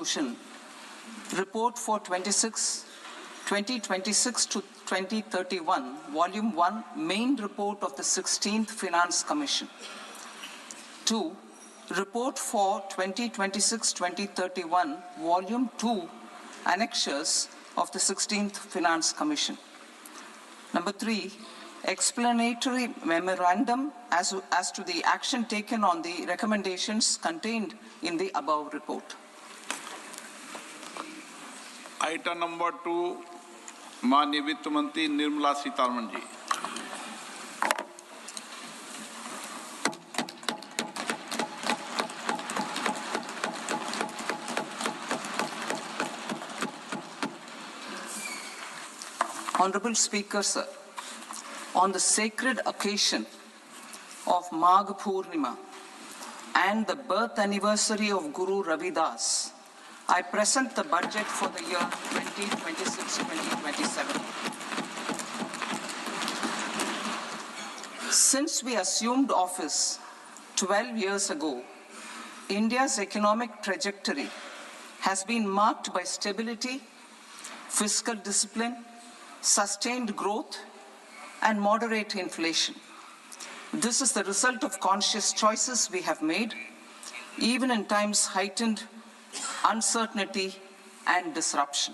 resolution, report for 2026 to 2031, Volume 1, main report of the 16th Finance Commission. 2. Report for 2026-2031, Volume 2, annexures of the 16th Finance Commission. Number 3, explanatory memorandum as to the action taken on the recommendations contained in the above report. Item number 2, माननीय वित्त मंत्री Nirmala Sitharaman ji. Honorable Speaker, sir, on the sacred occasion of Magh Purnima and the birth anniversary of Guru Ravidas, I present the budget for the year 2026-2027. Since we assumed office 12 years ago, India's economic trajectory has been marked by stability, fiscal discipline, sustained growth, and moderate inflation. This is the result of conscious choices we have made, even in times heightened uncertainty and disruption.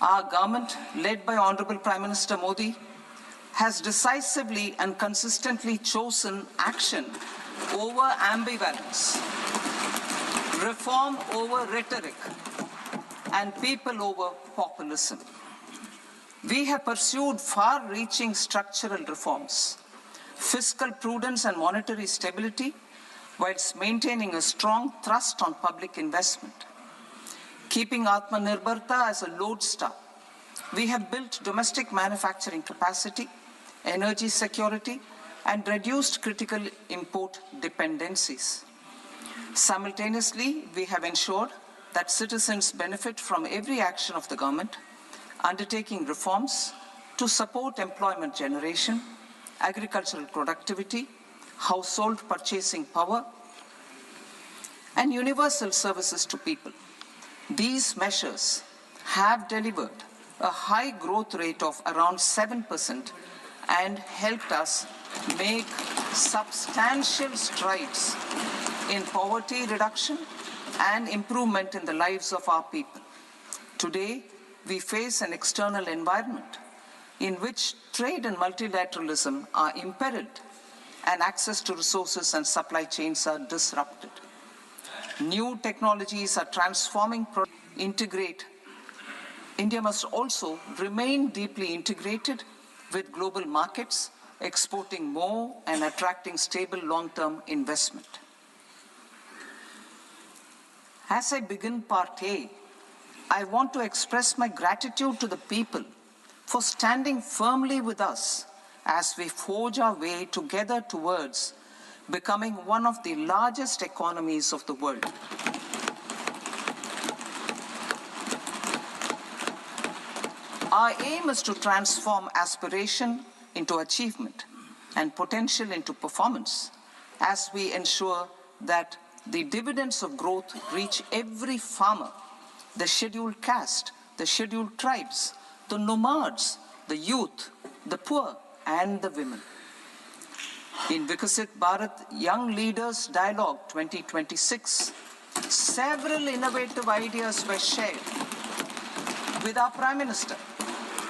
Our government, led by Honorable Prime Minister Modi, has decisively and consistently chosen action over ambivalence, reform over rhetoric, and people over populism. We have pursued far-reaching structural reforms, fiscal prudence and monetary stability, whilst maintaining a strong thrust on public investment. Keeping Atmanirbharta as a lodestar, we have built domestic manufacturing capacity, energy security, and reduced critical import dependencies. Simultaneously, we have ensured that citizens benefit from every action of the government, undertaking reforms to support employment generation, agricultural productivity, household purchasing power, and universal services to people. These measures have delivered a high growth rate of around 7% and helped us make substantial strides in poverty reduction and improvement in the lives of our people. Today, we face an external environment in which trade and multilateralism are imperiled and access to resources and supply chains are disrupted. New technologies are transforming, integrate. India must also remain deeply integrated with global markets, exporting more and attracting stable long-term investment. As I begin Part A, I want to express my gratitude to the people for standing firmly with us as we forge our way together towards becoming one of the largest economies of the world. Our aim is to transform aspiration into achievement and potential into performance as we ensure that the dividends of growth reach every farmer, the scheduled caste, the scheduled tribes, the nomads, the youth, the poor, and the women. In Vikasit Bharat Young Leaders Dialogue 2026, several innovative ideas were shared with our Prime Minister,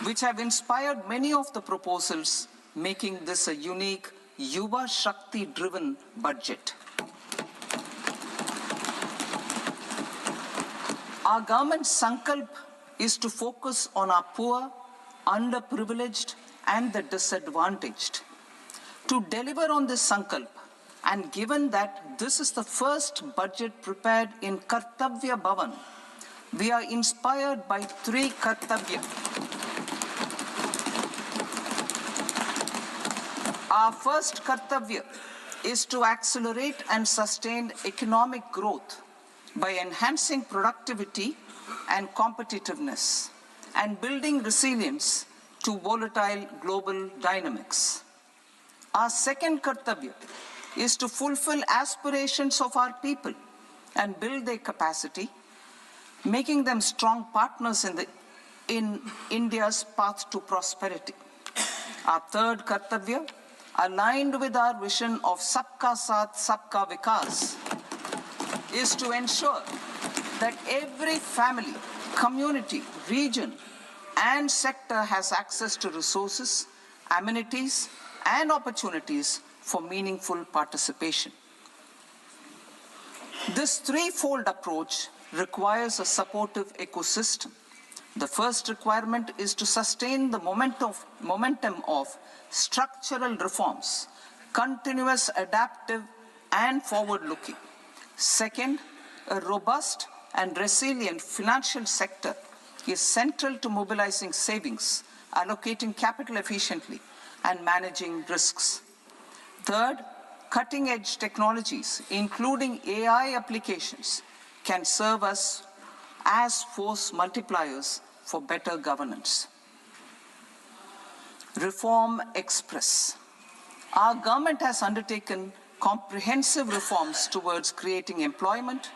which have inspired many of the proposals, making this a unique Yuva Shakti-driven budget. Our government's sankalp is to focus on our poor, underprivileged, and the disadvantaged. To deliver on this sankalp, and given that this is the first budget prepared in Kartavya Bhavan, we are inspired by 3 Kartavya. Our first Kartavya is to accelerate and sustain economic growth by enhancing productivity and competitiveness and building resilience to volatile global dynamics. Our second Kartavya is to fulfill aspirations of our people and build their capacity making them strong partners in India's path to prosperity. Our third kartavya, aligned with our vision of Sabka Saath, Sabka Vikas, is to ensure that every family, community, region, and sector has access to resources, amenities, and opportunities for meaningful participation. This threefold approach requires a supportive ecosystem. The first requirement is to sustain the momentum of structural reforms, continuous, adaptive, and forward-looking. Second, a robust and resilient financial sector is central to mobilizing savings, allocating capital efficiently, and managing risks. Third, cutting-edge technologies, including AI applications, can serve us as force multipliers for better governance. Reform Express. Our government has undertaken comprehensive reforms towards creating employment,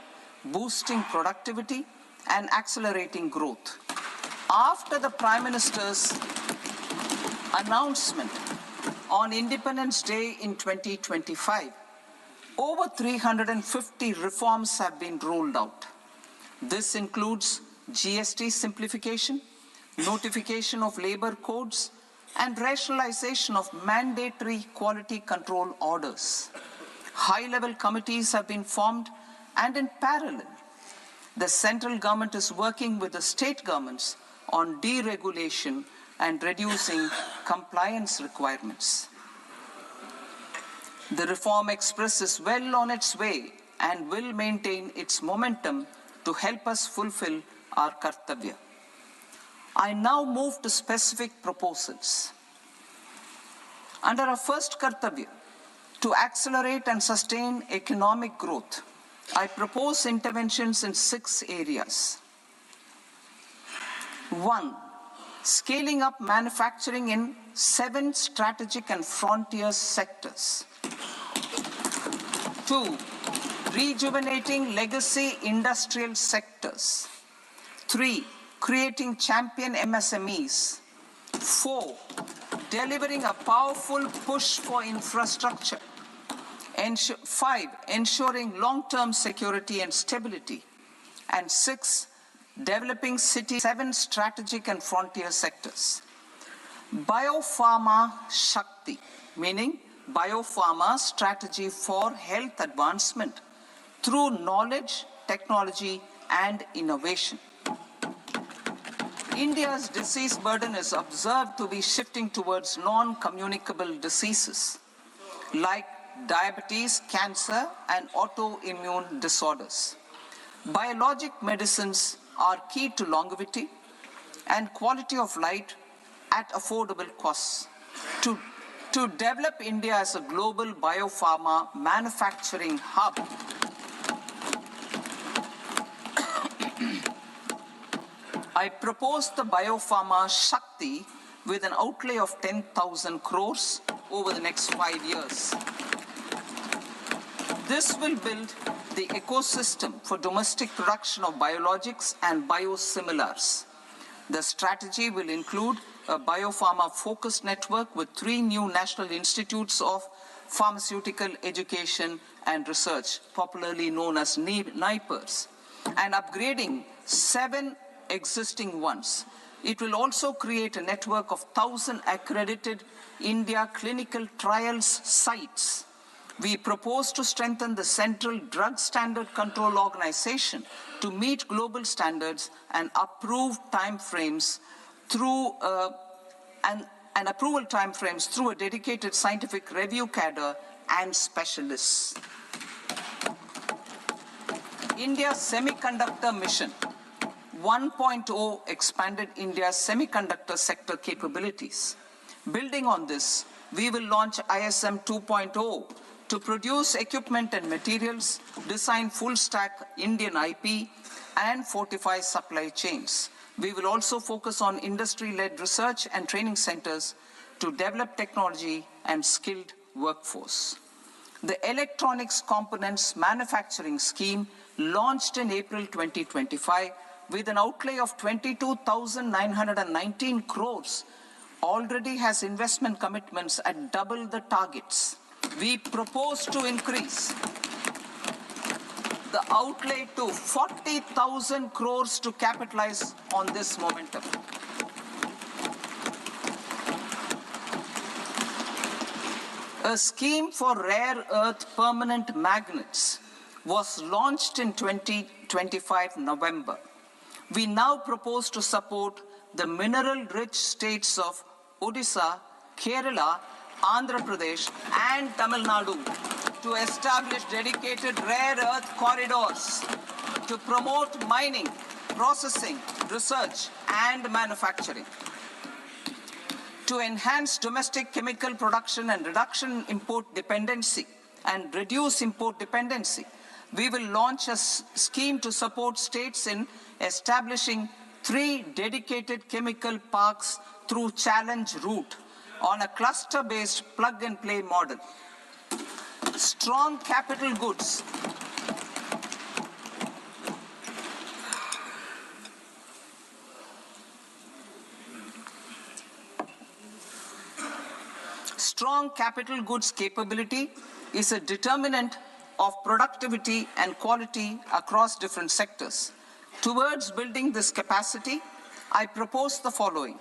boosting productivity, and accelerating growth. After the Prime Minister's announcement on Independence Day in 2025, over 350 reforms have been rolled out. This includes GST simplification, notification of labor codes, and rationalization of mandatory quality control orders. High-level committees have been formed, and in parallel, the central government is working with the state governments on deregulation and reducing compliance requirements. The Reform Express is well on its way and will maintain its momentum to help us fulfill our kartavya. I now move to specific proposals. Under our first kartavya, to accelerate and sustain economic growth, I propose interventions in 6 areas. 1. Scaling up manufacturing in 7 strategic and frontier sectors. 2. Rejuvenating legacy industrial sectors. 3. Creating champion MSMEs. 4. Delivering a powerful push for infrastructure. 5. Ensuring long-term security and stability. And 6. Developing 7 strategic and frontier sectors. Biopharma Shakti, meaning biopharma strategy for health advancement through knowledge, technology, and innovation. India's disease burden is observed to be shifting towards non-communicable diseases like diabetes, cancer, and autoimmune disorders. Biologic medicines are key to longevity and quality of life at affordable costs. To develop India as a global biopharma manufacturing hub, I propose the Biopharma Shakti with an outlay of 10,000 crores over the next 5 years. This will build the ecosystem for domestic production of biologics and biosimilars. The strategy will include a biopharma-focused network with 3 new national institutes of pharmaceutical education and research, popularly known as NIPERs, and upgrading 7 existing ones. It will also create a network of 1,000 accredited India clinical trials sites. We propose to strengthen the Central Drug Standard Control Organization to meet global standards and approve timeframes through approval timeframes through a dedicated scientific review cadre and specialists. India's Semiconductor Mission 1.0 expanded India's semiconductor sector capabilities. Building on this, we will launch ISM 2.0 to produce equipment and materials, design full-stack Indian IP, and fortify supply chains. We will also focus on industry-led research and training centers to develop technology and skilled workforce. The Electronics Components Manufacturing Scheme, launched in April 2025, with an outlay of 22,919 crores, already has investment commitments at double the targets. We propose to increase the outlay to 40,000 crores to capitalize on this momentum. A scheme for rare earth permanent magnets was launched in 2025 November. We now propose to support the mineral-rich states of Odisha, Kerala, Andhra Pradesh, and Tamil Nadu to establish dedicated rare earth corridors to promote mining, processing, research, and manufacturing. To enhance domestic chemical production and reduction import dependency and reduce import dependency, we will launch a scheme to support states in establishing 3 dedicated chemical parks through challenge route on a cluster-based plug-and-play model. Strong capital goods Strong capital goods capability is a determinant of productivity and quality across different sectors. Towards building this capacity, I propose the following.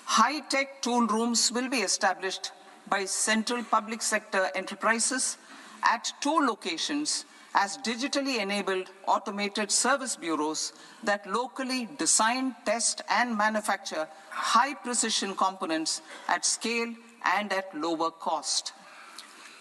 High-tech tool rooms will be established by central public sector enterprises at 2 locations as digitally enabled automated service bureaus that locally design, test, and manufacture high-precision components at scale and at lower cost.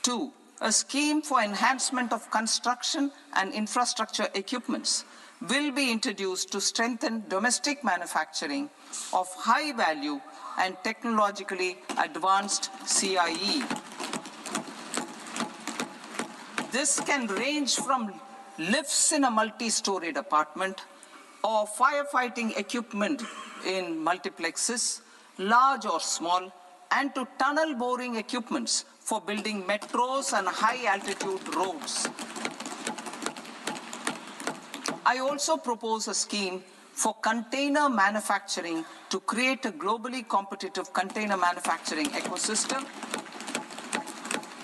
2, a scheme for enhancement of construction and infrastructure equipments will be introduced to strengthen domestic manufacturing of high value and technologically advanced CIE. This can range from lifts in a multi-storied apartment or firefighting equipment in multiplexes, large or small, and to tunnel boring equipments for building metros and high-altitude roads. I also propose a scheme for container manufacturing to create a globally competitive container manufacturing ecosystem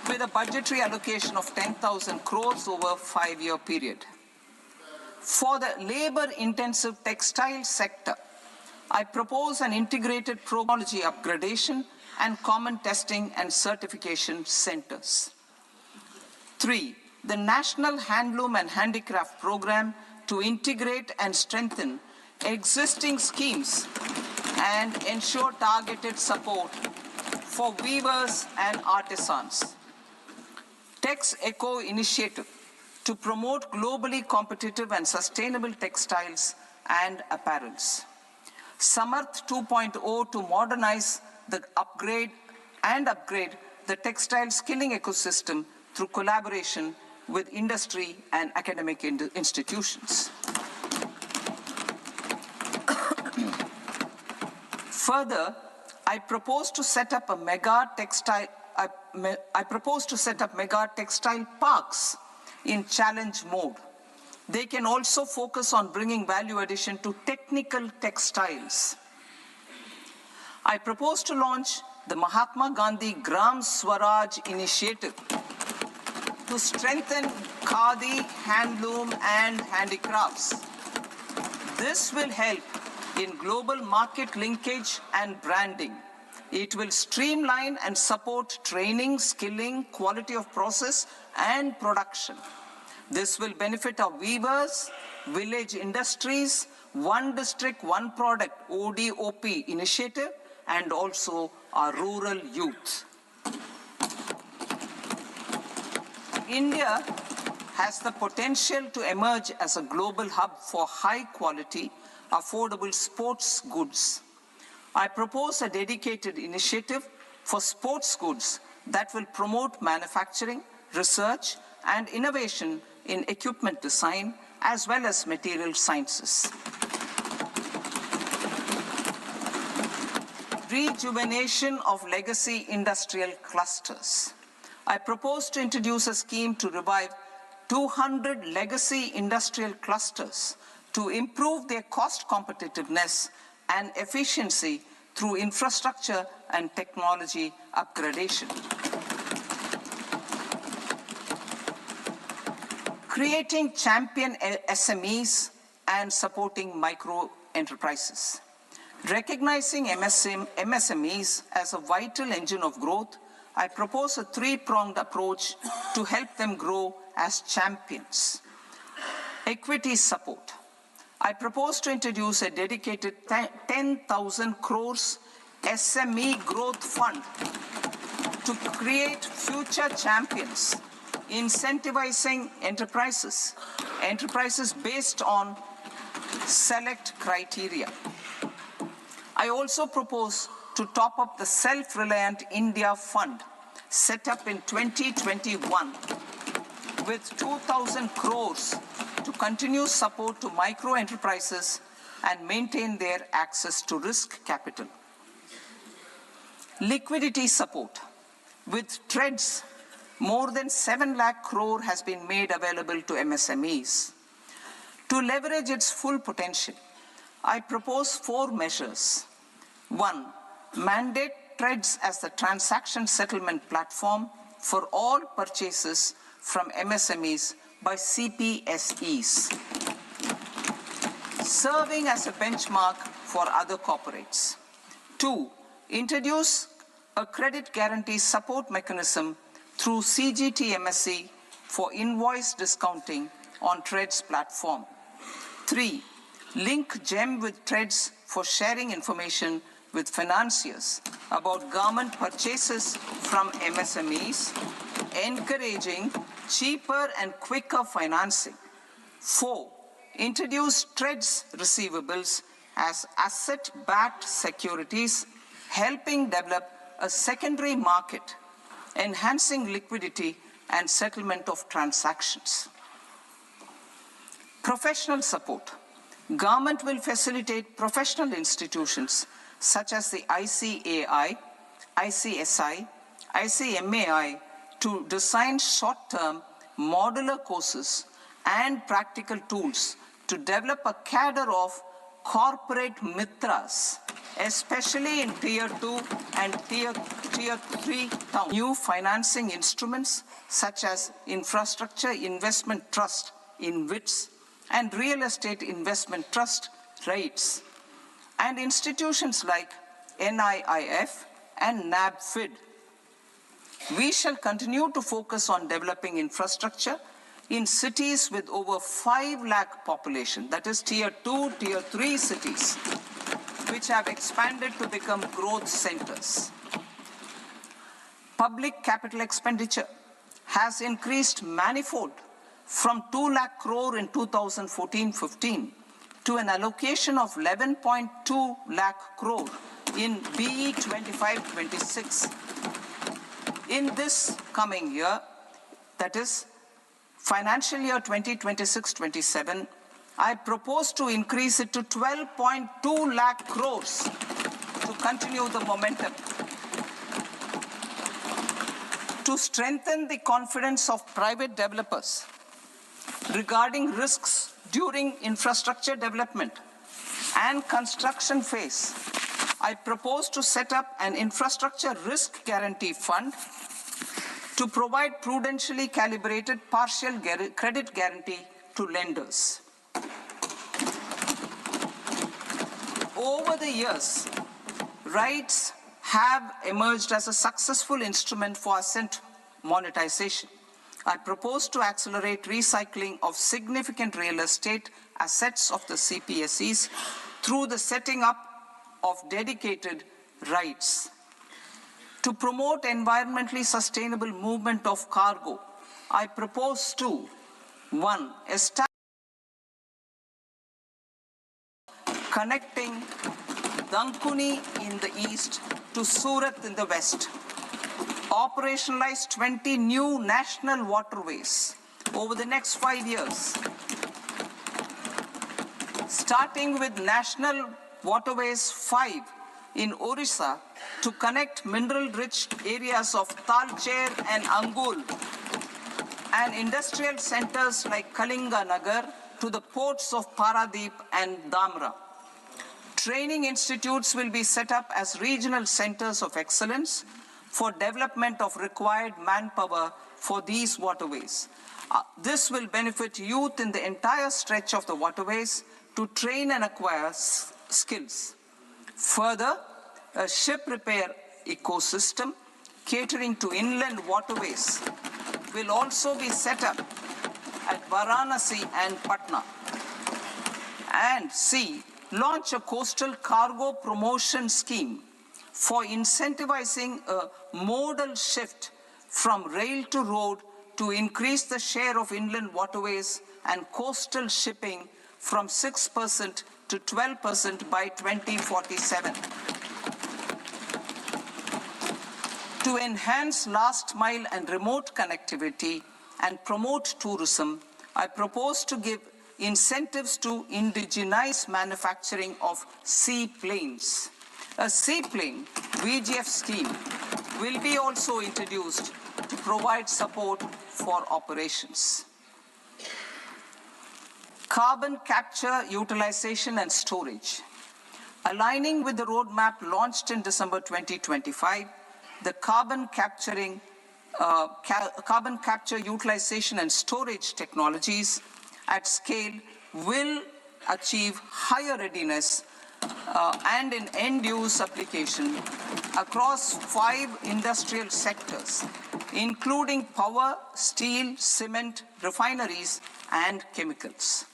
with a budgetary allocation of 10,000 crores over a 5-year period. For the labor-intensive textile sector, I propose an integrated technology upgradation and common testing and certification centers. 3, the National Handloom and Handicraft Program to integrate and strengthen existing schemes and ensure targeted support for weavers and artisans. Tex Eco Initiative to promote globally competitive and sustainable textiles and apparels. Samarth 2.0 to modernize the upgrade the textile skilling ecosystem through collaboration with industry and academic institutions. Further, I propose to set up mega textile parks in challenge mode. They can also focus on bringing value addition to technical textiles. I propose to launch the Mahatma Gandhi Gram Swaraj initiative to strengthen khadi, handloom, and handicrafts. This will help in global market linkage and branding. It will streamline and support training, skilling, quality of process, and production. This will benefit our weavers, village industries, One District, One Product, ODOP initiative, and also our rural youth. India has the potential to emerge as a global hub for high-quality, affordable sports goods. I propose a dedicated initiative for sports goods that will promote manufacturing, research, and innovation in equipment design, as well as material sciences. Rejuvenation of legacy industrial clusters. I propose to introduce a scheme to revive 200 legacy industrial clusters to improve their cost competitiveness and efficiency through infrastructure and technology upgradation. Creating champion SMEs and supporting micro enterprises. Recognizing MSMEs as a vital engine of growth, I propose a three-pronged approach to help them grow as champions. Equity support. I propose to introduce a dedicated 10,000 crores SME growth fund to create future champions, incentivizing enterprises based on select criteria. I also propose to top up the Self-Reliant India Fund set up in 2021 with 2,000 crores to continue support to micro enterprises and maintain their access to risk capital. Liquidity support. With TREDS, more than 7 lakh crore has been made available to MSMEs. To leverage its full potential, I propose 4 measures. 1. Mandate TREDS as the transaction settlement platform for all purchases from MSMEs by CPSEs, serving as a benchmark for other corporates. 2. Introduce a credit guarantee support mechanism through CGTMSE for invoice discounting on TREDS platform. 3. Link GEM with TREDS for sharing information with financiers about government purchases from MSMEs, encouraging cheaper and quicker financing. 4. Introduce TREDS receivables as asset-backed securities, helping develop a secondary market, enhancing liquidity and settlement of transactions. Professional support. Government will facilitate professional institutions such as the ICAI, ICSI, ICMAI to design short-term modular courses and practical tools to develop a cadre of corporate mitras, especially in Tier 2 and Tier 3 towns. New financing instruments such as Infrastructure Investment Trust in WITS and Real Estate Investment Trust REITs, and institutions like NIIF and NABFID. We shall continue to focus on developing infrastructure in cities with over 5 lakh population, that is Tier 2, Tier 3 cities, which have expanded to become growth centers. Public capital expenditure has increased manifold from 2 lakh crore in 2014-15 to an allocation of 11.2 lakh crore in BE 25-26. In this coming year, that is financial year 2026-27, I propose to increase it to 12.2 lakh crores to continue the momentum. To strengthen the confidence of private developers regarding risks during infrastructure development and construction phase, I propose to set up an infrastructure risk guarantee fund to provide prudentially calibrated partial credit guarantee to lenders. Over the years, REITs have emerged as a successful instrument for asset monetization. I propose to accelerate recycling of significant real estate assets of the CPSEs through the setting up of dedicated REITs. To promote environmentally sustainable movement of cargo, I propose to 1. Establish connecting Dankuni in the east to Surat in the west. Operationalize 20 new national waterways over the next 5 years. Starting with National Waterways 5 in Orissa to connect mineral-rich areas of Talcher and Angul and industrial centers like Kalinga Nagar to the ports of Paradip and Dhamra. Training institutes will be set up as regional centers of excellence for development of required manpower for these waterways. This will benefit youth in the entire stretch of the waterways to train and acquire skills. Further, a ship repair ecosystem catering to inland waterways will also be set up at Varanasi and Patna. And C, launch a coastal cargo promotion scheme for incentivizing a modal shift from rail to road to increase the share of inland waterways and coastal shipping from 6% to 12% by 2047. To enhance last mile and remote connectivity and promote tourism, I propose to give incentives to indigenize manufacturing of seaplanes. A seaplane VGF scheme will be also introduced to provide support for operations. Carbon capture, utilization and storage. Aligning with the roadmap launched in December 2025, the carbon capture, utilization and storage technologies at scale will achieve higher readiness and in end-use application across 5 industrial sectors, including power, steel, cement, refineries, and chemicals.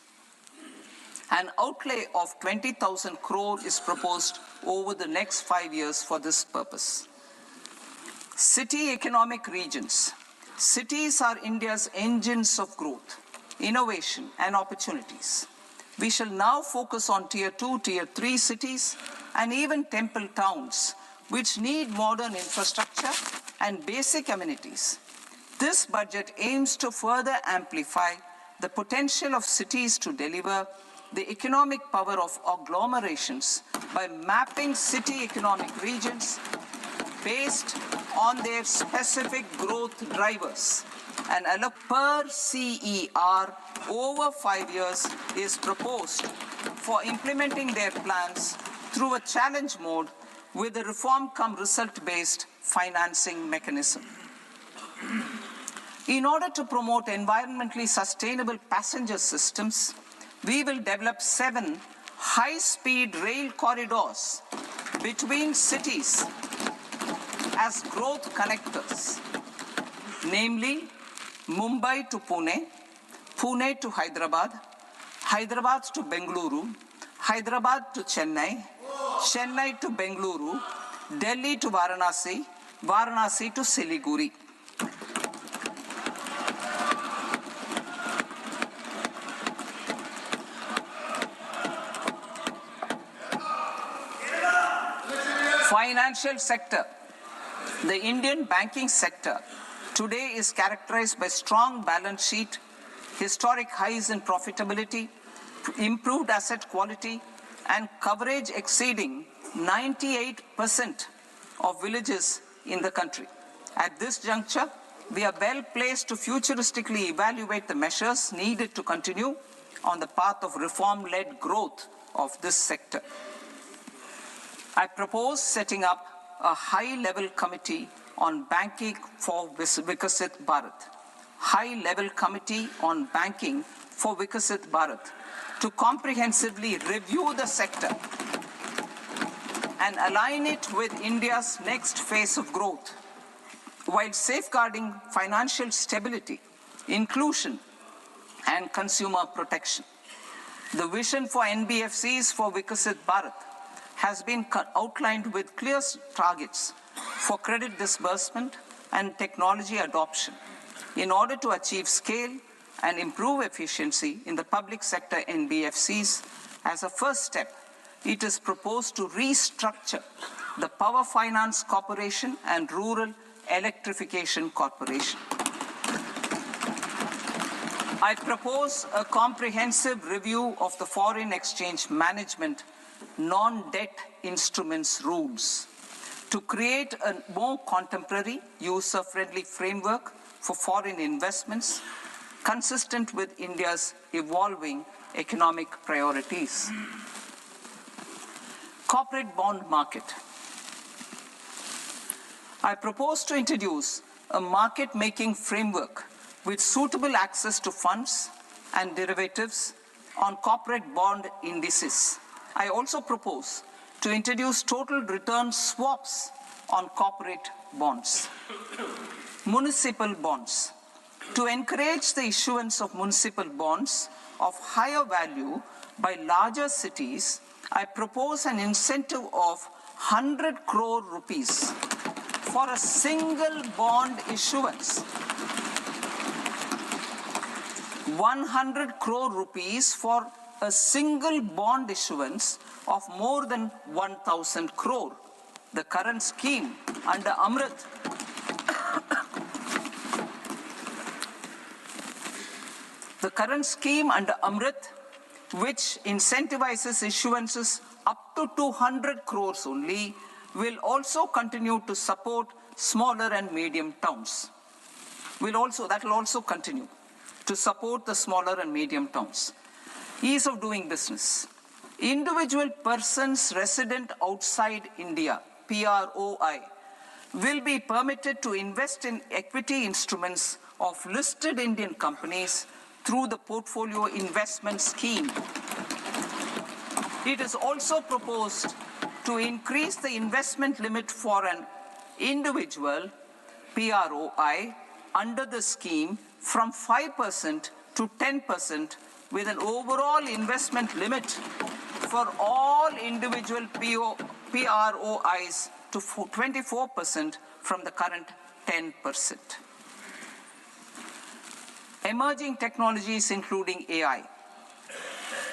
An outlay of 20,000 crore is proposed over the next 5 years for this purpose. City economic regions. Cities are India's engines of growth, innovation, and opportunities. We shall now focus on Tier 2, Tier 3 cities, and even temple towns, which need modern infrastructure and basic amenities. This budget aims to further amplify the potential of cities to deliver the economic power of agglomerations by mapping city economic regions based on their specific growth drivers. And a per CER over 5 years is proposed for implementing their plans through a challenge mode with a reform-cum-result-based financing mechanism. In order to promote environmentally sustainable passenger systems, we will develop 7 high-speed rail corridors between cities as growth connectors, namely Mumbai to Pune, Pune to Hyderabad, Hyderabad to Bengaluru, Hyderabad to Chennai, Chennai to Bengaluru, Delhi to Varanasi, Varanasi to Siliguri. Financial sector. The Indian banking sector today is characterized by strong balance sheet, historic highs in profitability, improved asset quality, and coverage exceeding 98% of villages in the country. At this juncture, we are well placed to futuristically evaluate the measures needed to continue on the path of reform-led growth of this sector. I propose setting up a high-level committee on banking for Vikasit Bharat. High-level committee on banking for Vikasit Bharat to comprehensively review the sector and align it with India's next phase of growth, while safeguarding financial stability, inclusion, and consumer protection. The vision for NBFCs for Vikasit Bharat has been outlined with clear targets for credit disbursement and technology adoption in order to achieve scale and improve efficiency in the public sector NBFCs. As a first step, it is proposed to restructure the Power Finance Corporation and Rural Electrification Corporation. I propose a comprehensive review of the foreign exchange management non-debt instruments rules to create a more contemporary, user-friendly framework for foreign investments consistent with India's evolving economic priorities. Corporate bond market. I propose to introduce a market-making framework with suitable access to funds and derivatives on corporate bond indices. I also propose to introduce total return swaps on corporate bonds. Municipal bonds. To encourage the issuance of municipal bonds of higher value by larger cities, I propose an incentive of 100 crore rupees for a single bond issuance. 100 crore rupees for a single bond issuance of more than 1,000 crore. The current scheme under Amrit which incentivizes issuances up to 200 crores only, will also continue to support smaller and medium towns. That will also continue to support the smaller and medium towns. Ease of doing business. Individual persons resident outside India, PROI, will be permitted to invest in equity instruments of listed Indian companies through the Portfolio Investment Scheme. It is also proposed to increase the investment limit for an individual PROI under the scheme from 5% to 10%, with an overall investment limit for all individual PROIs to 24% from the current 10%. Emerging technologies including AI.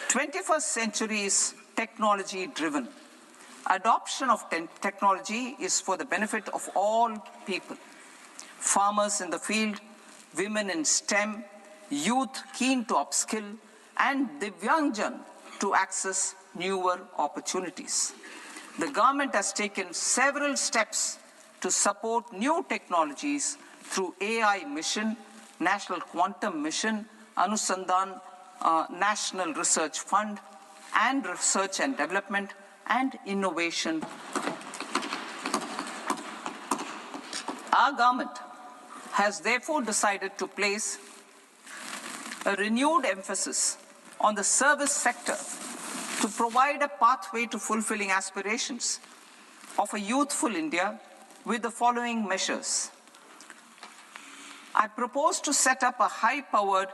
21st century is technology-driven. Adoption of technology is for the benefit of all people. Farmers in the field, women in STEM, youth keen to upskill, and Divyangjan to access newer opportunities. The government has taken several steps to support new technologies through AI Mission, National Quantum Mission, Anusandhan National Research Fund, and Research and Development and Innovation. Our government has therefore decided to place a renewed emphasis on the service sector to provide a pathway to fulfilling aspirations of a youthful India with the following measures. I propose to set up a high-powered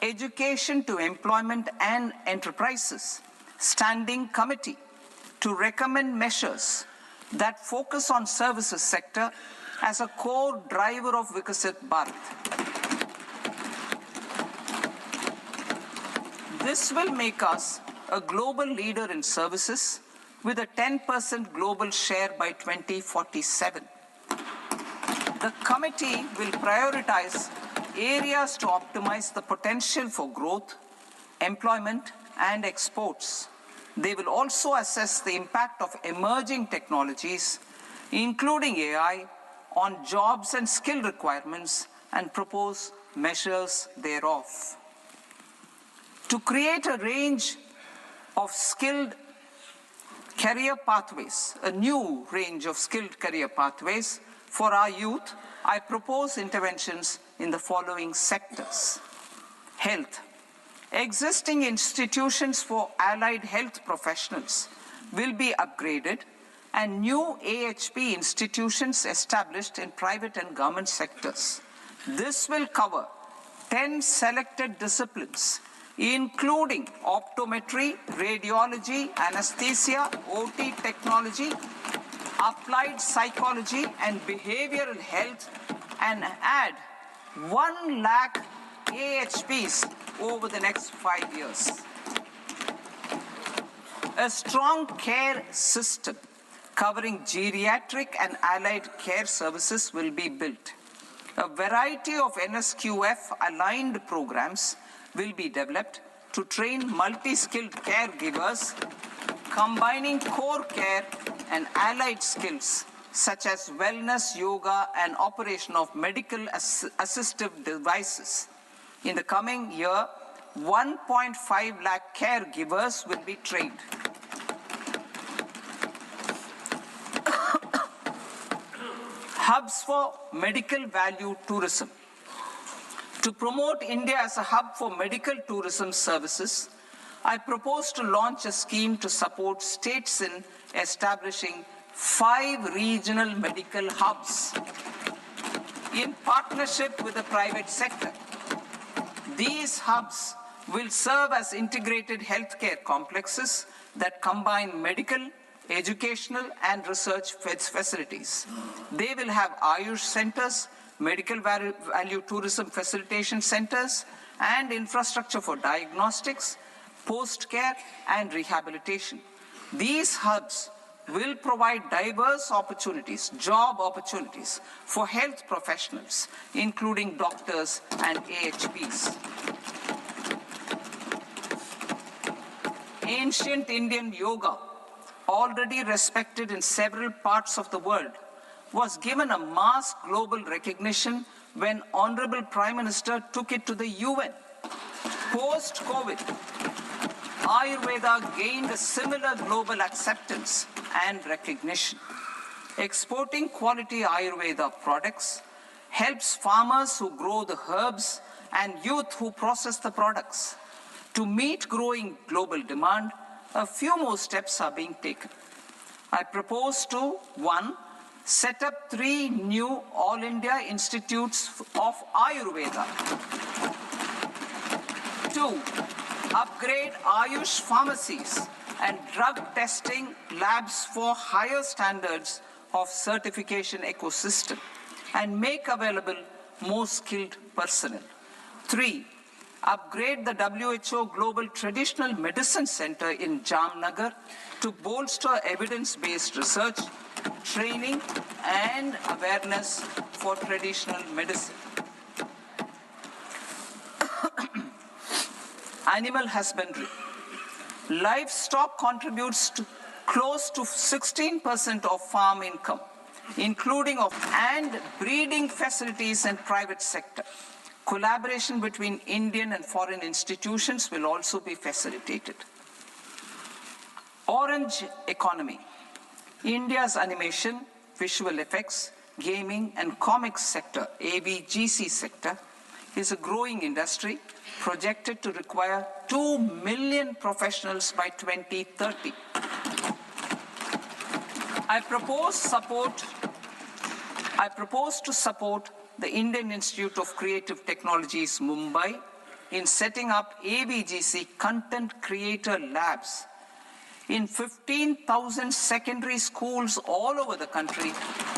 Education to Employment and Enterprises Standing Committee to recommend measures that focus on services sector as a core driver of Vikasit Bharat. This will make us a global leader in services with a 10% global share by 2047. The committee will prioritize areas to optimize the potential for growth, employment, and exports. They will also assess the impact of emerging technologies, including AI, on jobs and skill requirements and propose measures thereof. To create a range of skilled career pathways, a new range of skilled career pathways for our youth, I propose interventions in the following sectors. Health. Existing institutions for allied health professionals will be upgraded and new AHP institutions established in private and government sectors. This will cover 10 selected disciplines, including optometry, radiology, anesthesia, OT technology, applied psychology, and behavioral health, and add 1 lakh AHPs over the next 5 years. A strong care system covering geriatric and allied care services will be built. A variety of NSQF-aligned programs will be developed to train multi-skilled caregivers, combining core care and allied skills such as wellness, yoga, and operation of medical assistive devices. In the coming year, 1.5 lakh caregivers will be trained. Hubs for medical value tourism. To promote India as a hub for medical tourism services, I propose to launch a scheme to support states in establishing 5 regional medical hubs in partnership with the private sector. These hubs will serve as integrated healthcare complexes that combine medical, educational, and research facilities. They will have Ayush centers, medical value tourism facilitation centers, and infrastructure for diagnostics, post-care, and rehabilitation. These hubs will provide diverse opportunities, job opportunities for health professionals, including doctors and AHPs. Ancient Indian yoga, already respected in several parts of the world, was given a mass global recognition when Honorable Prime Minister took it to the UN. Post-COVID, Ayurveda gained a similar global acceptance and recognition. Exporting quality Ayurveda products helps farmers who grow the herbs and youth who process the products. To meet growing global demand, a few more steps are being taken. I propose to 1. Set up 3 new All India Institutes of Ayurveda. 2. Upgrade Ayush pharmacies and drug testing labs for higher standards of certification ecosystem and make available more skilled personnel. 3. Upgrade the WHO Global Traditional Medicine Center in Jamnagar to bolster evidence-based research, training, and awareness for traditional medicine. Animal husbandry. Livestock contributes to close to 16% of farm income, including and breeding facilities in private sector. Collaboration between Indian and foreign institutions will also be facilitated. Orange economy. India's animation, visual effects, gaming, and comics sector, AVGC sector, is a growing industry projected to require 2 million professionals by 2030. I propose to support the Indian Institute of Creative Technologies, Mumbai, in setting up AVGC content creator labs in 15,000 secondary schools all over the country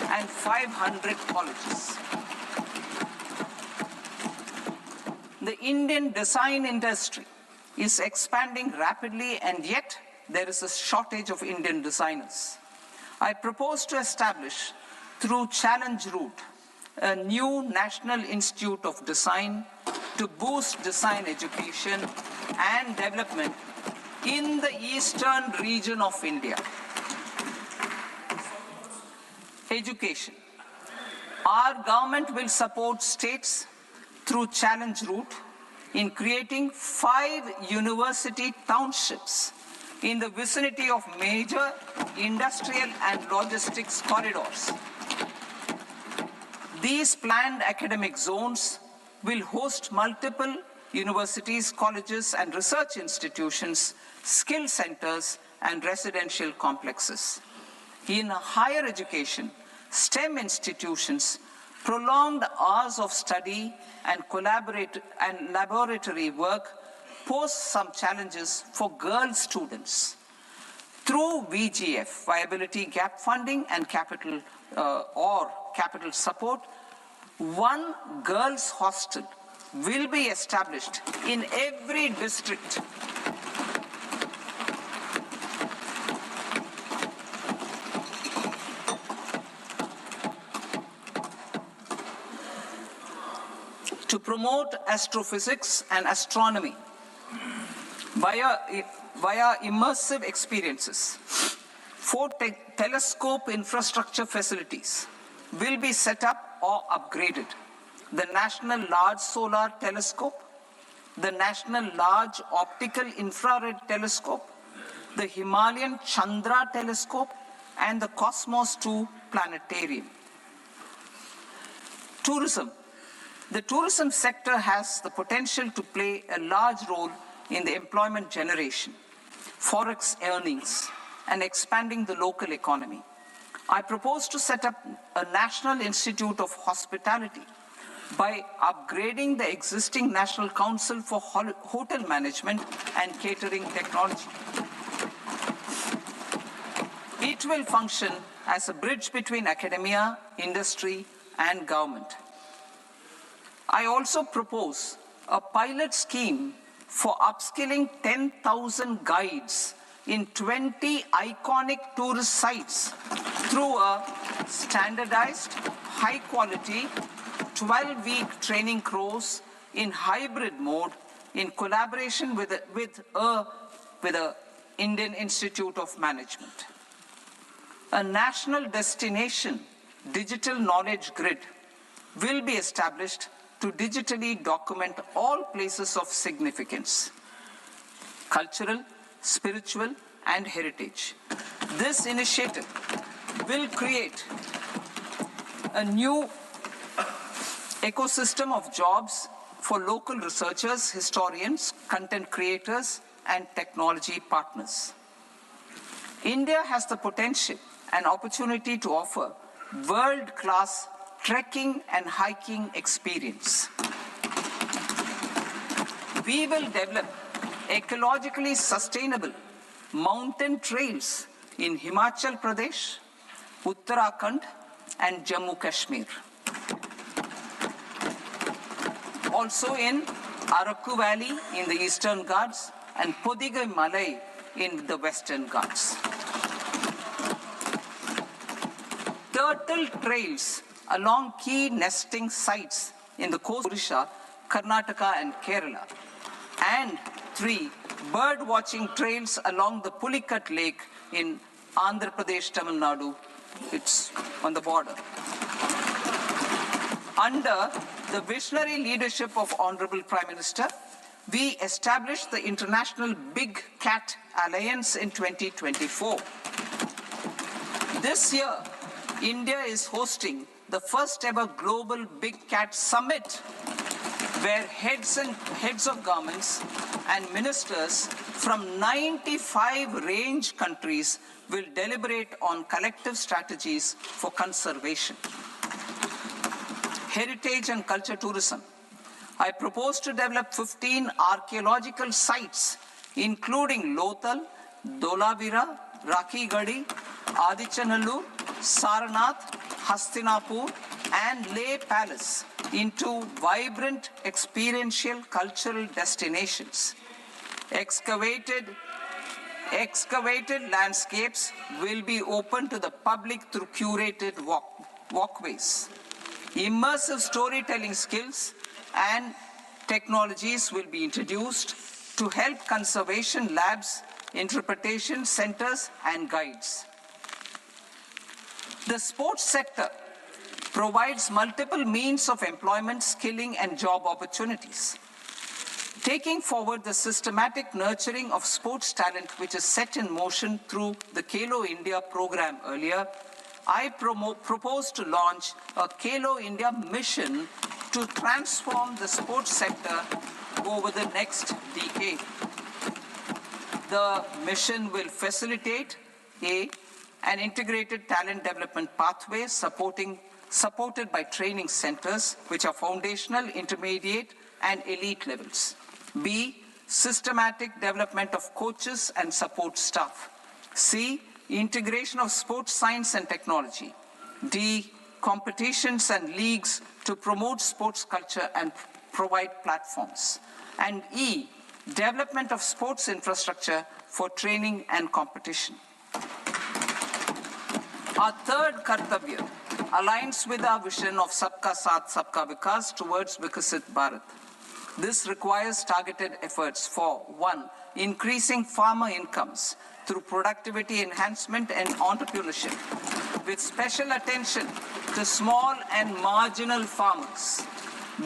and 500 colleges. The Indian design industry is expanding rapidly, and yet there is a shortage of Indian designers. I propose to establish, through Challenge Route, a new National Institute of Design to boost design education and development in the eastern region of India. Education. Our government will support states through Challenge Route in creating 5 university townships in the vicinity of major industrial and logistics corridors. These planned academic zones will host multiple universities, colleges, and research institutions, skill centers, and residential complexes. In higher education, STEM institutions, prolonged hours of study and laboratory work pose some challenges for girl students. Through VGF, Viability Gap Funding and capital support, 1 girls' hostel will be established in every district. To promote astrophysics and astronomy via immersive experiences, 4 telescope infrastructure facilities will be set up or upgraded. The National Large Solar Telescope, the National Large Optical Infrared Telescope, the Himalayan Chandra Telescope, and the Cosmos 2 Planetarium. Tourism. The tourism sector has the potential to play a large role in the employment generation, forex earnings, and expanding the local economy. I propose to set up a National Institute of Hospitality by upgrading the existing National Council for Hotel Management and Catering Technology. It will function as a bridge between academia, industry, and government. I also propose a pilot scheme for upskilling 10,000 guides in 20 iconic tourist sites through a standardized, high-quality, 12-week training course in hybrid mode in collaboration with the Indian Institute of Management. A national destination digital knowledge grid will be established to digitally document all places of significance, cultural, spiritual, and heritage. This initiative will create a new ecosystem of jobs for local researchers, historians, content creators, and technology partners. India has the potential and opportunity to offer world-class trekking and hiking experience. We will develop ecologically sustainable mountain trails in Himachal Pradesh, Uttarakhand, and Jammu Kashmir. Also in Araku Valley in the Eastern Ghats and Podigai Malai in the Western Ghats. Turtle trails along key nesting sites in the coast of Odisha, Karnataka, and Kerala. And 3 bird watching trails along the Pulikat Lake in Andhra Pradesh, Tamil Nadu. It's on the border. Under the visionary leadership of Honorable Prime Minister, we established the International Big Cat Alliance in 2024. This year, India is hosting the first ever Global Big Cat Summit, where heads of governments and ministers from 95 range countries will deliberate on collective strategies for conservation. Heritage and culture tourism. I propose to develop 15 archaeological sites, including Lothal, Dolavira, Rakhi Gadi, Adichanallur, Saranath, Hastinapur, and Leh Palace into vibrant experiential cultural destinations. Excavated landscapes will be open to the public through curated walkways. Immersive storytelling skills and technologies will be introduced to help conservation labs, interpretation centers, and guides. The sports sector provides multiple means of employment, skilling, and job opportunities. Taking forward the systematic nurturing of sports talent, which is set in motion through the Khelo India program earlier, I propose to launch a Khelo India mission to transform the sports sector over the next decade. The mission will facilitate an integrated talent development pathway supported by training centers, which are foundational, intermediate, and elite levels. B, systematic development of coaches and support staff. C, integration of sports science and technology. D, competitions and leagues to promote sports culture and provide platforms. And E, development of sports infrastructure for training and competition. Our third Kartavya aligns with our vision of Sabka Saath, Sabka Vikas towards Vikasit Bharat. This requires targeted efforts for 1, increasing farmer incomes through productivity enhancement and entrepreneurship, with special attention to small and marginal farmers.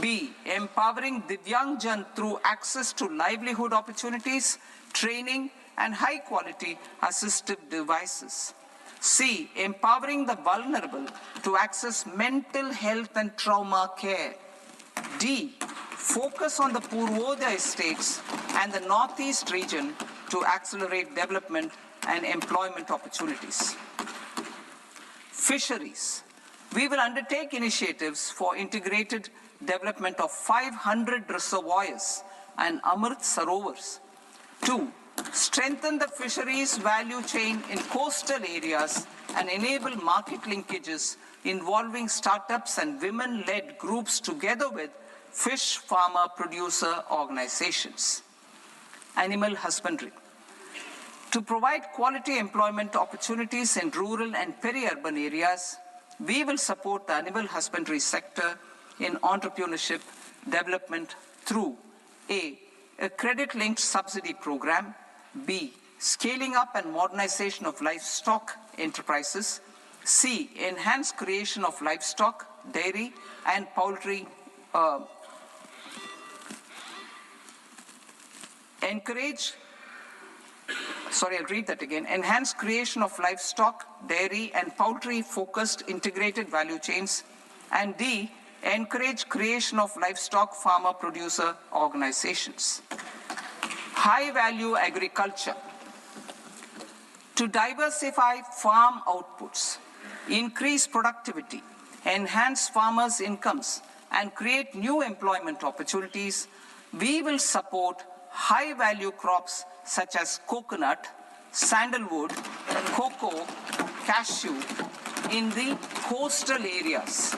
B, empowering Divyangjan through access to livelihood opportunities, training, and high-quality assistive devices. C, empowering the vulnerable to access mental health and trauma care. D, focus on the Purvodaya states and the Northeast region to accelerate development and employment opportunities. Fisheries. We will undertake initiatives for integrated development of 500 reservoirs and Amrit Sarovars. 2, strengthen the fisheries value chain in coastal areas and enable market linkages involving startups and women-led groups together with fish farmer producer organizations. Animal husbandry. To provide quality employment opportunities in rural and peri-urban areas, we will support the animal husbandry sector in entrepreneurship development through A, credit-linked subsidy program, B, scaling up and modernization of livestock enterprises, C, enhanced creation of livestock, dairy, and poultry enhanced creation of livestock, dairy, and poultry-focused integrated value chains, and D, encourage creation of livestock farmer-producer organizations. High-value agriculture. To diversify farm outputs, increase productivity, enhance farmers' incomes, and create new employment opportunities, we will support high-value crops such as coconut, sandalwood, cocoa, cashew in the coastal areas,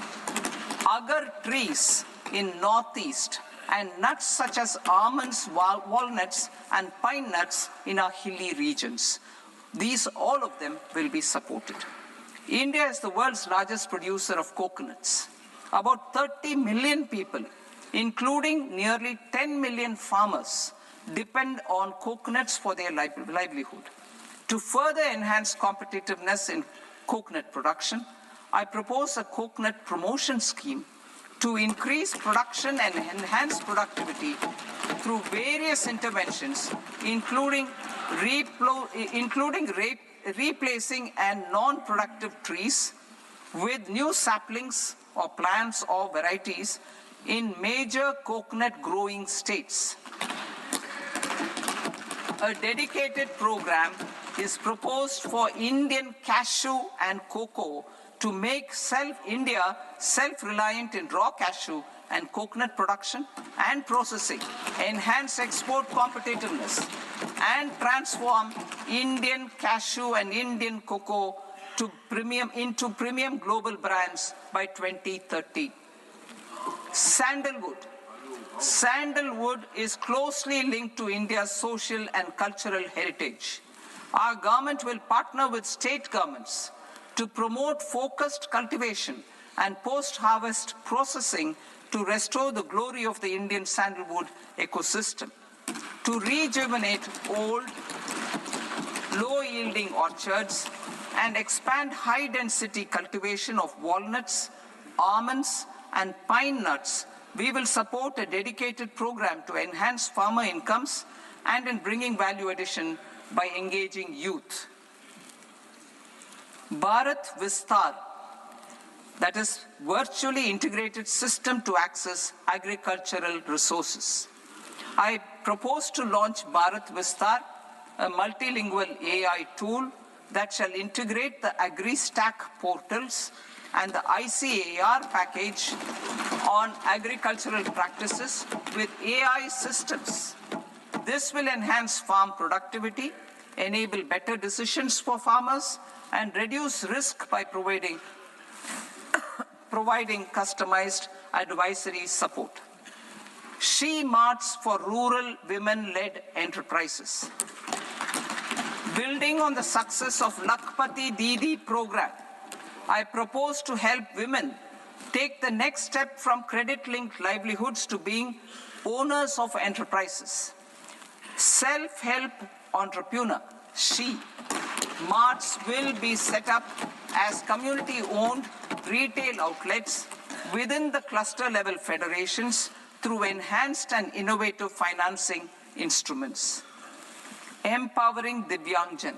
agar trees in Northeast, and nuts such as almonds, walnuts, and pine nuts in our hilly regions. These, all of them, will be supported. India is the world's largest producer of coconuts. About 30 million people, including nearly 10 million farmers, depend on coconuts for their livelihood. To further enhance competitiveness in coconut production, I propose a coconut promotion scheme to increase production and enhance productivity through various interventions, including replacing and non-productive trees with new saplings or plants or varieties in major coconut growing states. A dedicated program is proposed for Indian cashew and cocoa to make India self-reliant in raw cashew and coconut production and processing, enhance export competitiveness, and transform Indian cashew and Indian cocoa into premium global brands by 2030. Sandalwood. Sandalwood is closely linked to India's social and cultural heritage. Our government will partner with state governments to promote focused cultivation and post-harvest processing to restore the glory of the Indian sandalwood ecosystem, to rejuvenate old, low-yielding orchards, and expand high-density cultivation of walnuts, almonds, and pine nuts. We will support a dedicated program to enhance farmer incomes and in bringing value addition by engaging youth. Bharat Vistar, that is virtually integrated system to access agricultural resources. I propose to launch Bharat Vistar, a multilingual AI tool that shall integrate the AgriStack portals and the ICAR package on agricultural practices with AI systems. This will enhance farm productivity, enable better decisions for farmers, and reduce risk by providing customized advisory support. She Marts for rural women-led enterprises. Building on the success of Lakpati Didi program, I propose to help women take the next step from credit-linked livelihoods to being owners of enterprises. Self-help entrepreneur, She Marts will be set up as community-owned retail outlets within the cluster level federations through enhanced and innovative financing instruments. Empowering Divyangjan.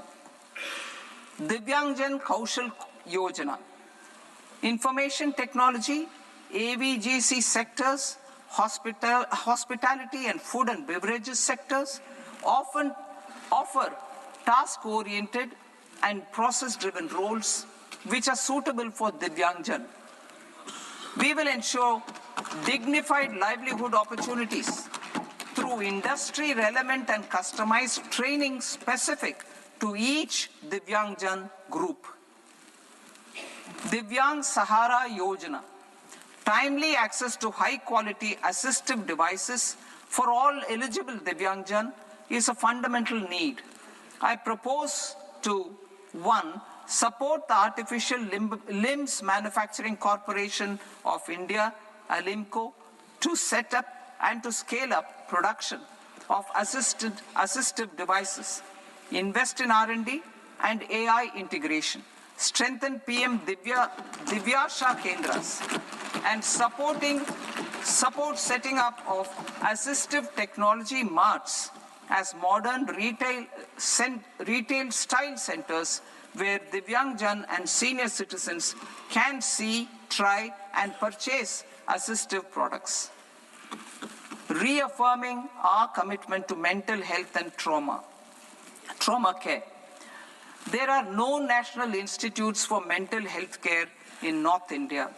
Divyangjan Kaushal Yojana. Information technology, AVGC sectors, hospitality and food and beverages sectors often offer task-oriented and process-driven roles which are suitable for Divyangjan. We will ensure dignified livelihood opportunities through industry-relevant and customized training specific to each Divyangjan group. Divyang Sahara Yojana. Timely access to high-quality assistive devices for all eligible Divyangjan is a fundamental need. I propose to 1. Support the Artificial Limbs Manufacturing Corporation of India, ALIMCO, to set up and to scale up production of assistive devices, invest in R&D and AI integration, strengthen PM Divyasha Kendras, and support setting up of assistive technology marts as modern retail style centers where Divyangjan and senior citizens can see, try and purchase assistive products. Reaffirming our commitment to mental health and trauma care. There are no national institutes for mental health care in North India.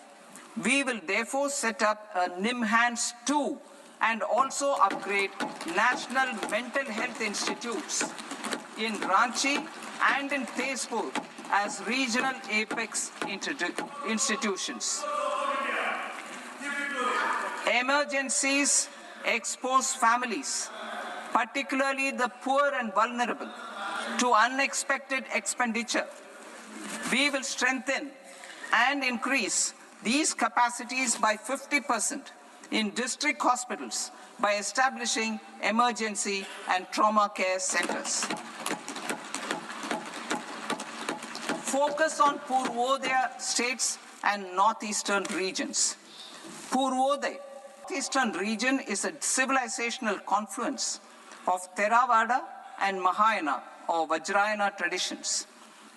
We will therefore set up a NIMHANS 2 and also upgrade national mental health institutes in Ranchi and in Tezpur as regional apex institutions. Emergencies expose families, particularly the poor and vulnerable, to unexpected expenditure. We will strengthen and increase these capacities by 50% in district hospitals by establishing emergency and trauma care centers. Focus on Purvodaya states and northeastern regions. Purvodaya, northeastern region is a civilizational confluence of Theravada and Mahayana or Vajrayana traditions.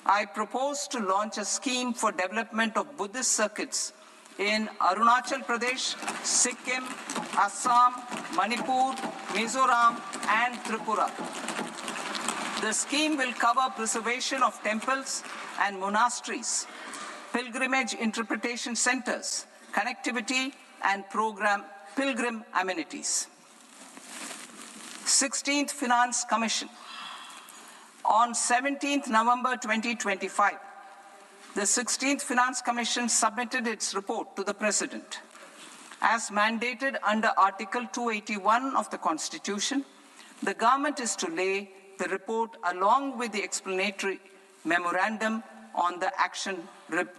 I propose to launch a scheme for development of Buddhist circuits in Arunachal Pradesh, Sikkim, Assam, Manipur, Mizoram, and Tripura. The scheme will cover preservation of temples and monasteries, pilgrimage interpretation centers, connectivity, and pilgrim amenities. 16th Finance Commission. On 17th November 2025, the 16th Finance Commission submitted its report to the President. As mandated under Article 281 of the Constitution, the government is to lay the report along with the explanatory memorandum on the action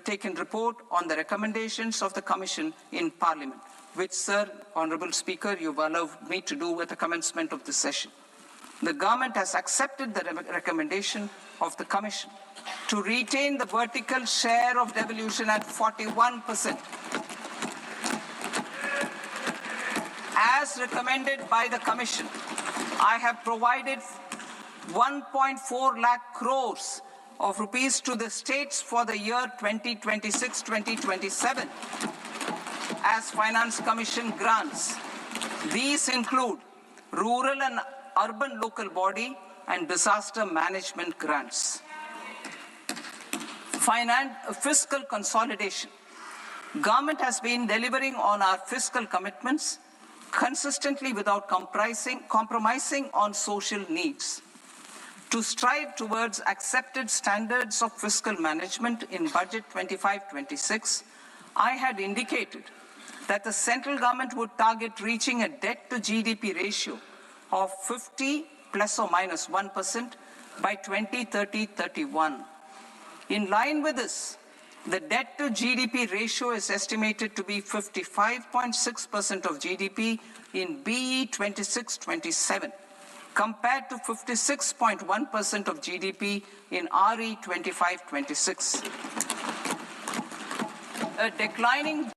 taken report on the recommendations of the Commission in Parliament, which, Sir, Honourable Speaker, you've allowed me to do at the commencement of this session. The government has accepted the recommendation of the Commission to retain the vertical share of devolution at 41%. As recommended by the Commission, I have provided 1.4 lakh crores of rupees to the states for the year 2026-2027 as Finance Commission grants. These include rural and urban local body and disaster management grants. Fiscal consolidation. Government has been delivering on our fiscal commitments consistently without compromising on social needs. To strive towards accepted standards of fiscal management in Budget 25-26, I had indicated that the central government would target reaching a debt to GDP ratio of 50 plus or minus 1% by 2030-31. In line with this, the debt to GDP ratio is estimated to be 55.6% of GDP in BE 26-27, compared to 56.1% of GDP in RE 25-26. A declining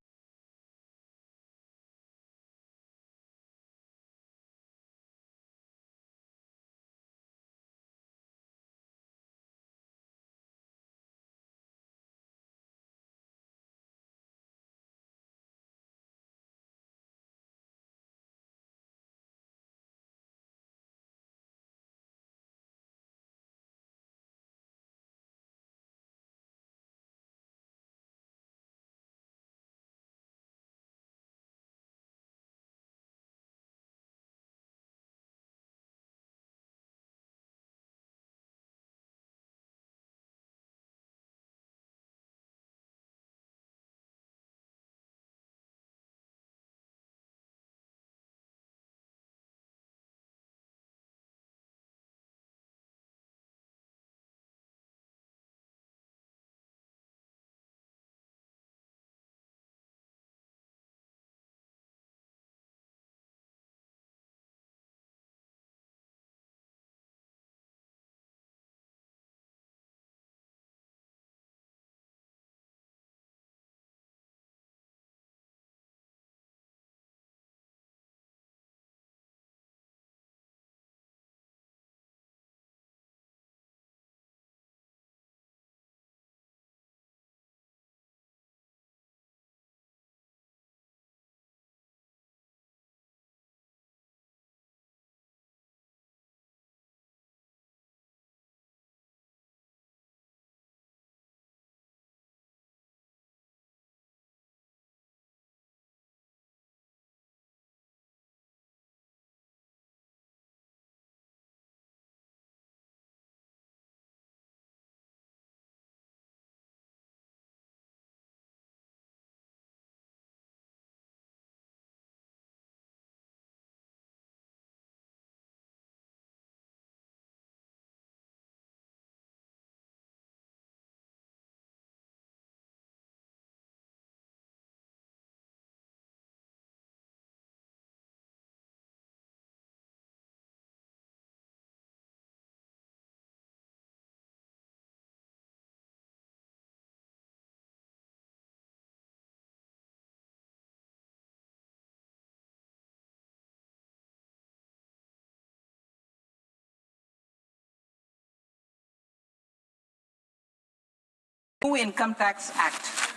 New Income Tax Act.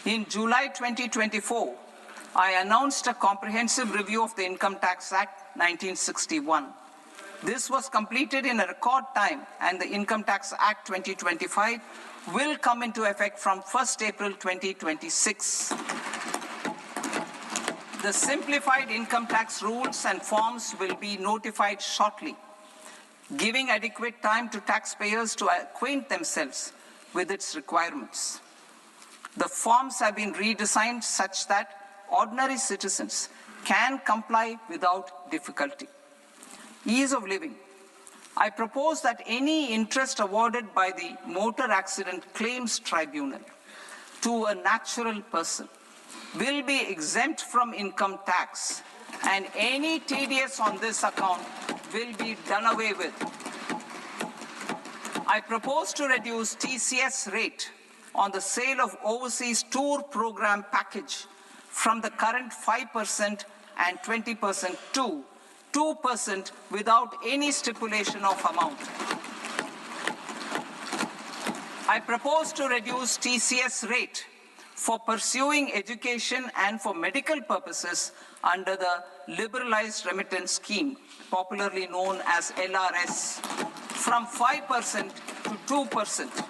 In July 2024, I announced a comprehensive review of the Income Tax Act 1961. This was completed in a record time, and the Income Tax Act 2025 will come into effect from 1st April 2026. The simplified income tax rules and forms will be notified shortly, giving adequate time to taxpayers to acquaint themselves with its requirements. The forms have been redesigned such that ordinary citizens can comply without difficulty. Ease of living. I propose that any interest awarded by the Motor Accident Claims Tribunal to a natural person will be exempt from income tax, and any TDS on this account will be done away with. I propose to reduce TCS rate on the sale of overseas tour program package from the current 5% and 20% to 2% without any stipulation of amount. I propose to reduce TCS rate for pursuing education and for medical purposes under the Liberalized Remittance Scheme, popularly known as LRS, from 5% to 2%.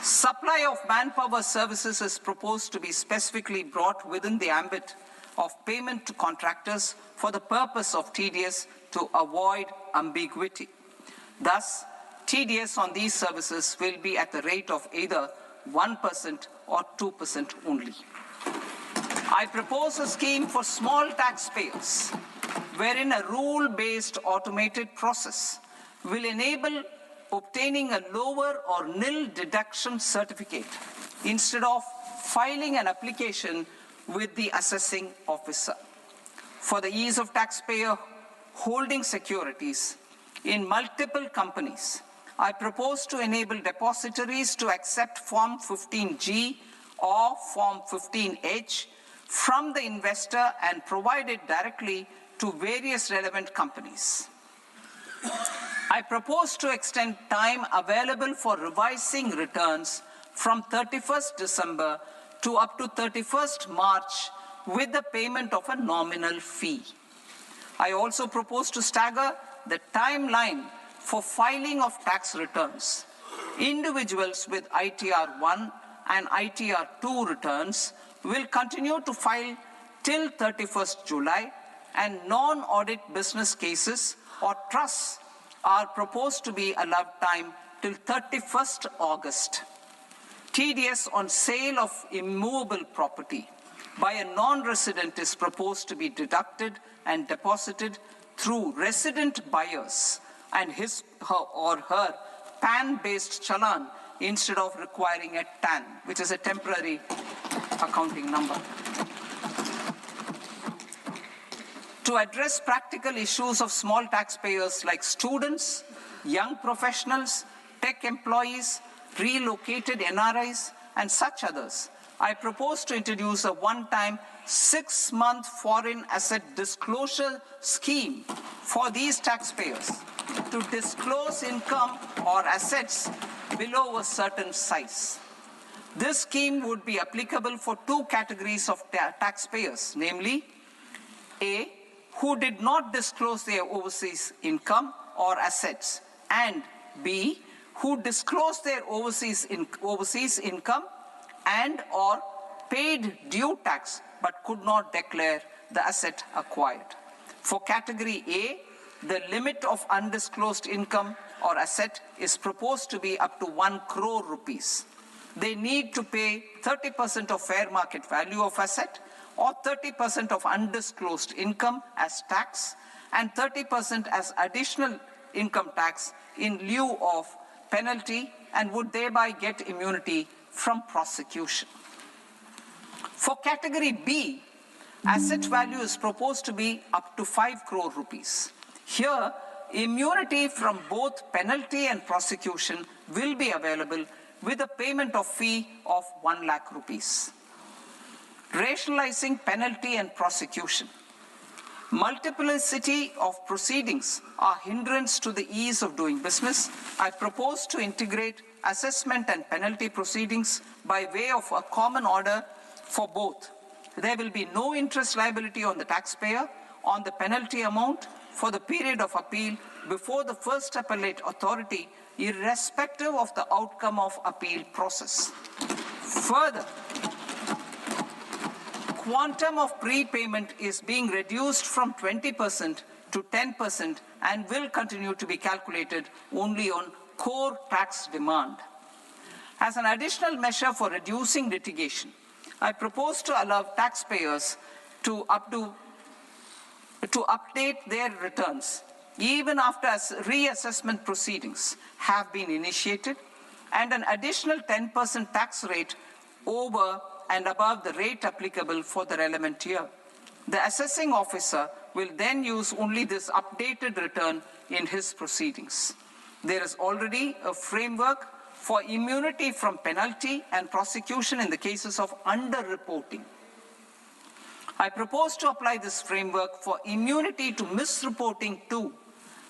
Supply of manpower services is proposed to be specifically brought within the ambit of payment to contractors for the purpose of TDS to avoid ambiguity. Thus, TDS on these services will be at the rate of either 1% or 2% only. I propose a scheme for small taxpayers, wherein a rule-based automated process will enable obtaining a lower or nil deduction certificate instead of filing an application with the assessing officer. For the ease of taxpayer holding securities in multiple companies, I propose to enable depositories to accept Form 15G or Form 15H from the investor and provide it directly to various relevant companies. I propose to extend time available for revising returns from 31st December to up to 31st March with the payment of a nominal fee. I also propose to stagger the timeline for filing of tax returns. Individuals with ITR 1 and ITR 2 returns will continue to file till 31st July, and non-audit business cases or trusts are proposed to be allowed time till 31st August. TDS on sale of immovable property by a non-resident is proposed to be deducted and deposited through resident buyers and his or her PAN-based challan instead of requiring a TAN, which is a temporary accounting number. To address practical issues of small taxpayers like students, young professionals, tech employees, relocated NRIs, and such others, I propose to introduce a one-time 6-month foreign asset disclosure scheme for these taxpayers to disclose income or assets below a certain size. This scheme would be applicable for two categories of taxpayers, namely, A, who did not disclose their overseas income or assets, and B, who disclosed their overseas income and or paid due tax but could not declare the asset acquired. For category A, the limit of undisclosed income or asset is proposed to be up to 1 crore rupees. They need to pay 30% of fair market value of asset or 30% of undisclosed income as tax and 30% as additional income tax in lieu of penalty, and would thereby get immunity from prosecution. For category B, asset value is proposed to be up to 5 crore rupees. Here, immunity from both penalty and prosecution will be available with a payment of fee of 1 lakh rupees. Rationalizing penalty and prosecution. Multiplicity of proceedings are hindrance to the ease of doing business. I propose to integrate assessment and penalty proceedings by way of a common order for both. There will be no interest liability on the taxpayer on the penalty amount for the period of appeal before the first appellate authority, irrespective of the outcome of appeal process. Further, quantum of prepayment is being reduced from 20% to 10% and will continue to be calculated only on core tax demand. As an additional measure for reducing litigation, I propose to allow taxpayers to update their returns even after reassessment proceedings have been initiated, and an additional 10% tax rate over and above the rate applicable for the relevant year. The assessing officer will then use only this updated return in his proceedings. There is already a framework for immunity from penalty and prosecution in the cases of underreporting. I propose to apply this framework for immunity to misreporting too.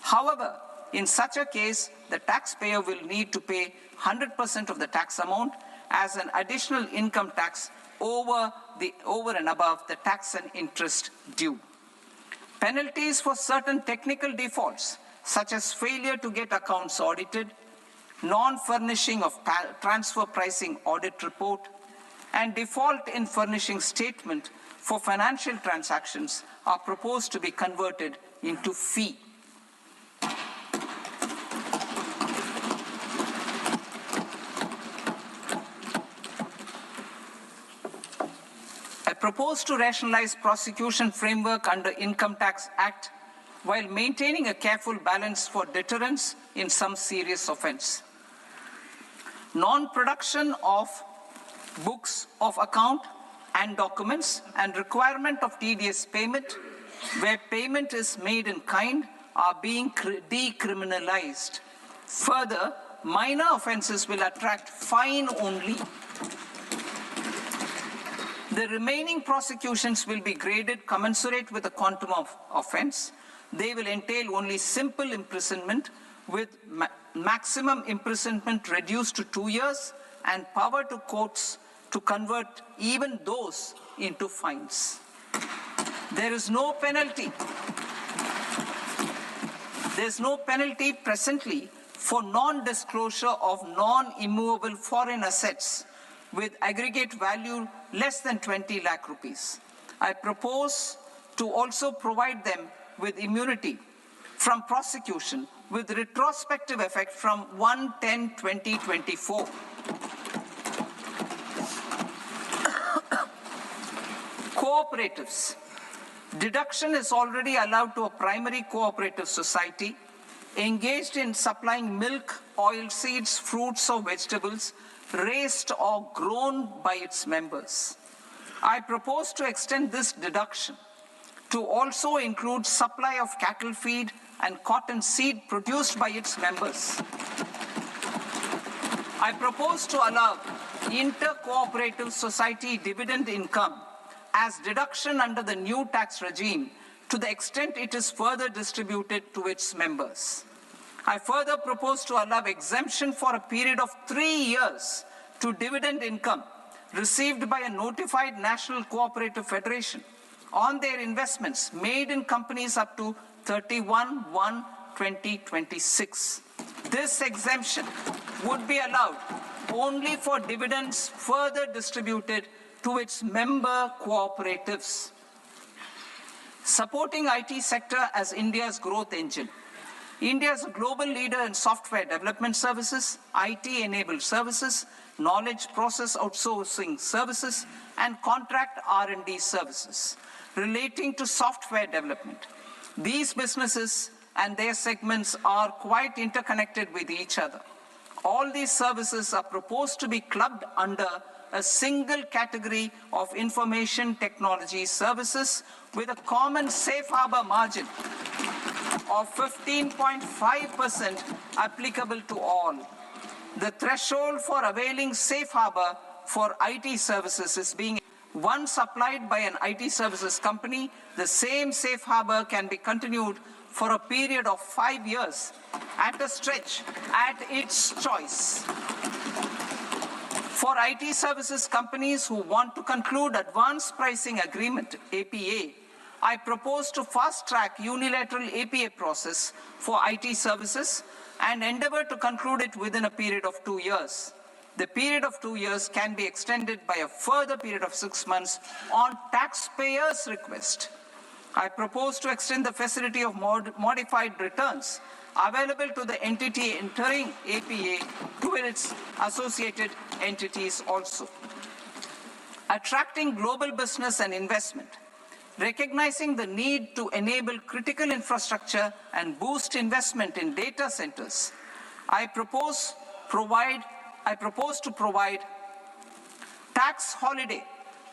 However, in such a case, the taxpayer will need to pay 100% of the tax amount as an additional income tax over and above the tax and interest due. Penalties for certain technical defaults, such as failure to get accounts audited, non-furnishing of transfer pricing audit report, and default in furnishing statement for financial transactions are proposed to be converted into fee. I propose to rationalize prosecution framework under Income Tax Act while maintaining a careful balance for deterrence in some serious offense. Non-production of books of account and documents and requirement of TDS payment where payment is made in kind are being decriminalized. Further, minor offenses will attract fine only. The remaining prosecutions will be graded commensurate with the quantum of offense. They will entail only simple imprisonment with maximum imprisonment reduced to 2 years and power to courts to convert even those into fines. There is no penalty. There's no penalty presently for non-disclosure of non-immovable foreign assets with aggregate value less than 20 lakh rupees. I propose to also provide them with immunity from prosecution with retrospective effect from 1/10/2024. Cooperatives. Deduction is already allowed to a primary cooperative society engaged in supplying milk, oilseeds, fruits or vegetables raised or grown by its members. I propose to extend this deduction to also include supply of cattle feed and cotton seed produced by its members. I propose to allow inter-cooperative society dividend income as deduction under the new tax regime to the extent it is further distributed to its members. I further propose to allow exemption for a period of 3 years to dividend income received by a notified national cooperative federation on their investments made in companies up to 31/1/2026. This exemption would be allowed only for dividends further distributed to its member cooperatives. Supporting IT sector as India's growth engine. India is a global leader in software development services, IT-enabled services, knowledge process outsourcing services, and contract R&D services relating to software development. These businesses and their segments are quite interconnected with each other. All these services are proposed to be clubbed under a single category of information technology services with a common safe harbor margin of 15.5% applicable to all. The threshold for availing safe harbor for IT services is being Once applied by an IT services company, the same safe harbor can be continued for a period of 5 years at a stretch at its choice. For IT services companies who want to conclude advanced pricing agreement, APA, I propose to fast-track unilateral APA process for IT services and endeavor to conclude it within a period of 2 years. The period of 2 years can be extended by a further period of 6 months on taxpayers' request. I propose to extend the facility of modified returns available to the entity entering APA to its associated entities also. Attracting global business and investment. Recognizing the need to enable critical infrastructure and boost investment in data centers, I propose to provide tax holiday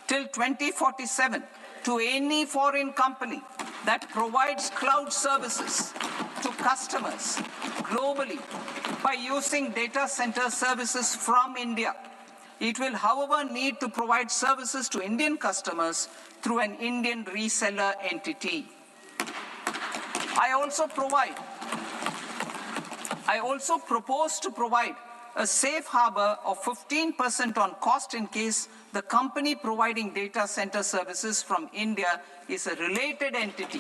till 2047 to any foreign company that provides cloud services to customers globally by using data center services from India. It will, however, need to provide services to Indian customers through an Indian reseller entity. I also propose to provide a safe harbor of 15% on cost in case the company providing data center services from India is a related entity.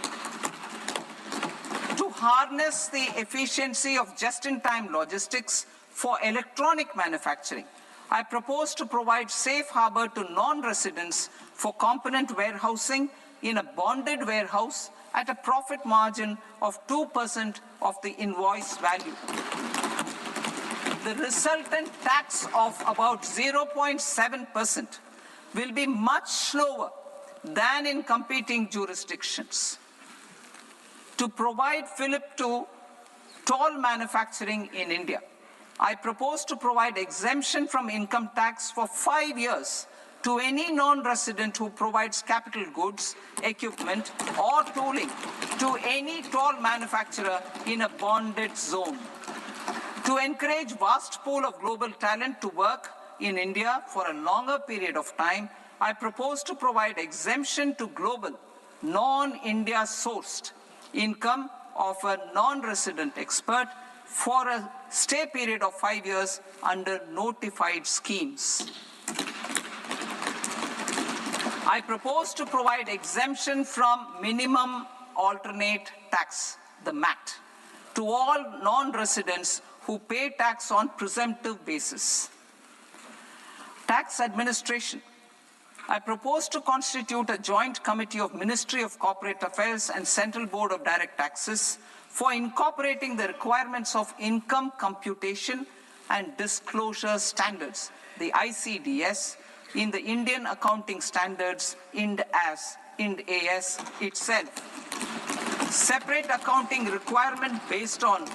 To harness the efficiency of just-in-time logistics for electronic manufacturing, I propose to provide safe harbor to non-residents for component warehousing in a bonded warehouse at a profit margin of 2% of the invoice value. The resultant tax of about 0.7% will be much lower than in competing jurisdictions. To provide fillip to toll manufacturing in India, I propose to provide exemption from income tax for 5 years to any non-resident who provides capital goods, equipment, or tooling to any toll manufacturer in a bonded zone. To encourage vast pool of global talent to work in India for a longer period of time, I propose to provide exemption to global, non-India sourced income of a non-resident expert for a stay period of 5 years under notified schemes. I propose to provide exemption from minimum alternate tax, the MAT, to all non-residents who pay tax on presumptive basis. Tax administration. I propose to constitute a joint committee of Ministry of Corporate Affairs and Central Board of Direct Taxes for incorporating the requirements of income computation and disclosure standards, the ICDS, in the Indian Accounting Standards, IND AS itself. Separate accounting requirement based on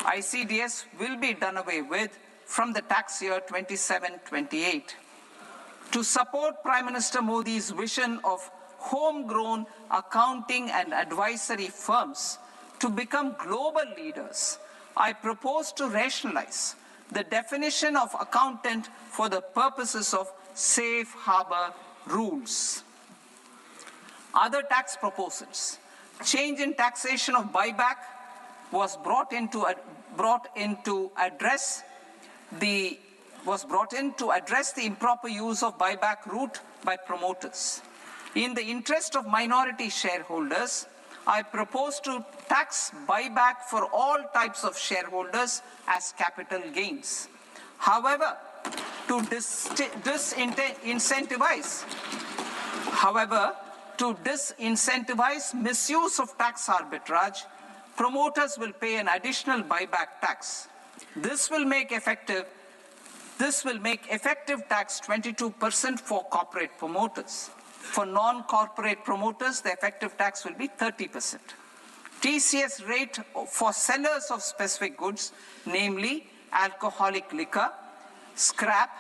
ICDS will be done away with from the tax year 27-28. To support Prime Minister Modi's vision of homegrown accounting and advisory firms to become global leaders, I propose to rationalize the definition of accountant for the purposes of safe harbor rules. Other tax proposals. Change in taxation of buyback was brought in to address the improper use of buyback route by promoters. In the interest of minority shareholders, I propose to tax buyback for all types of shareholders as capital gains. However, to disincentivize misuse of tax arbitrage, promoters will pay an additional buyback tax. This will make effective tax 22% for corporate promoters. For non-corporate promoters, the effective tax will be 30%. TCS rate for sellers of specific goods, namely alcoholic liquor, scrap,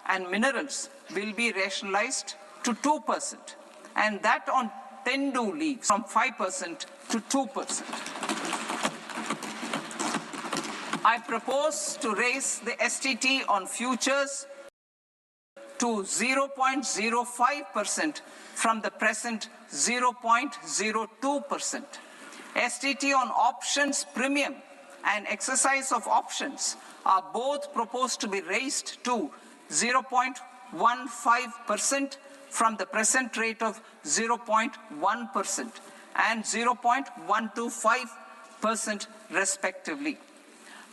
and minerals, will be rationalized to 2%, and that on Tendu leaves from 5% to 2%. I propose to raise the STT on futures to 0.05% from the present 0.02%. STT on options premium and exercise of options are both proposed to be raised to 0.15% from the present rate of 0.1% and 0.125% respectively.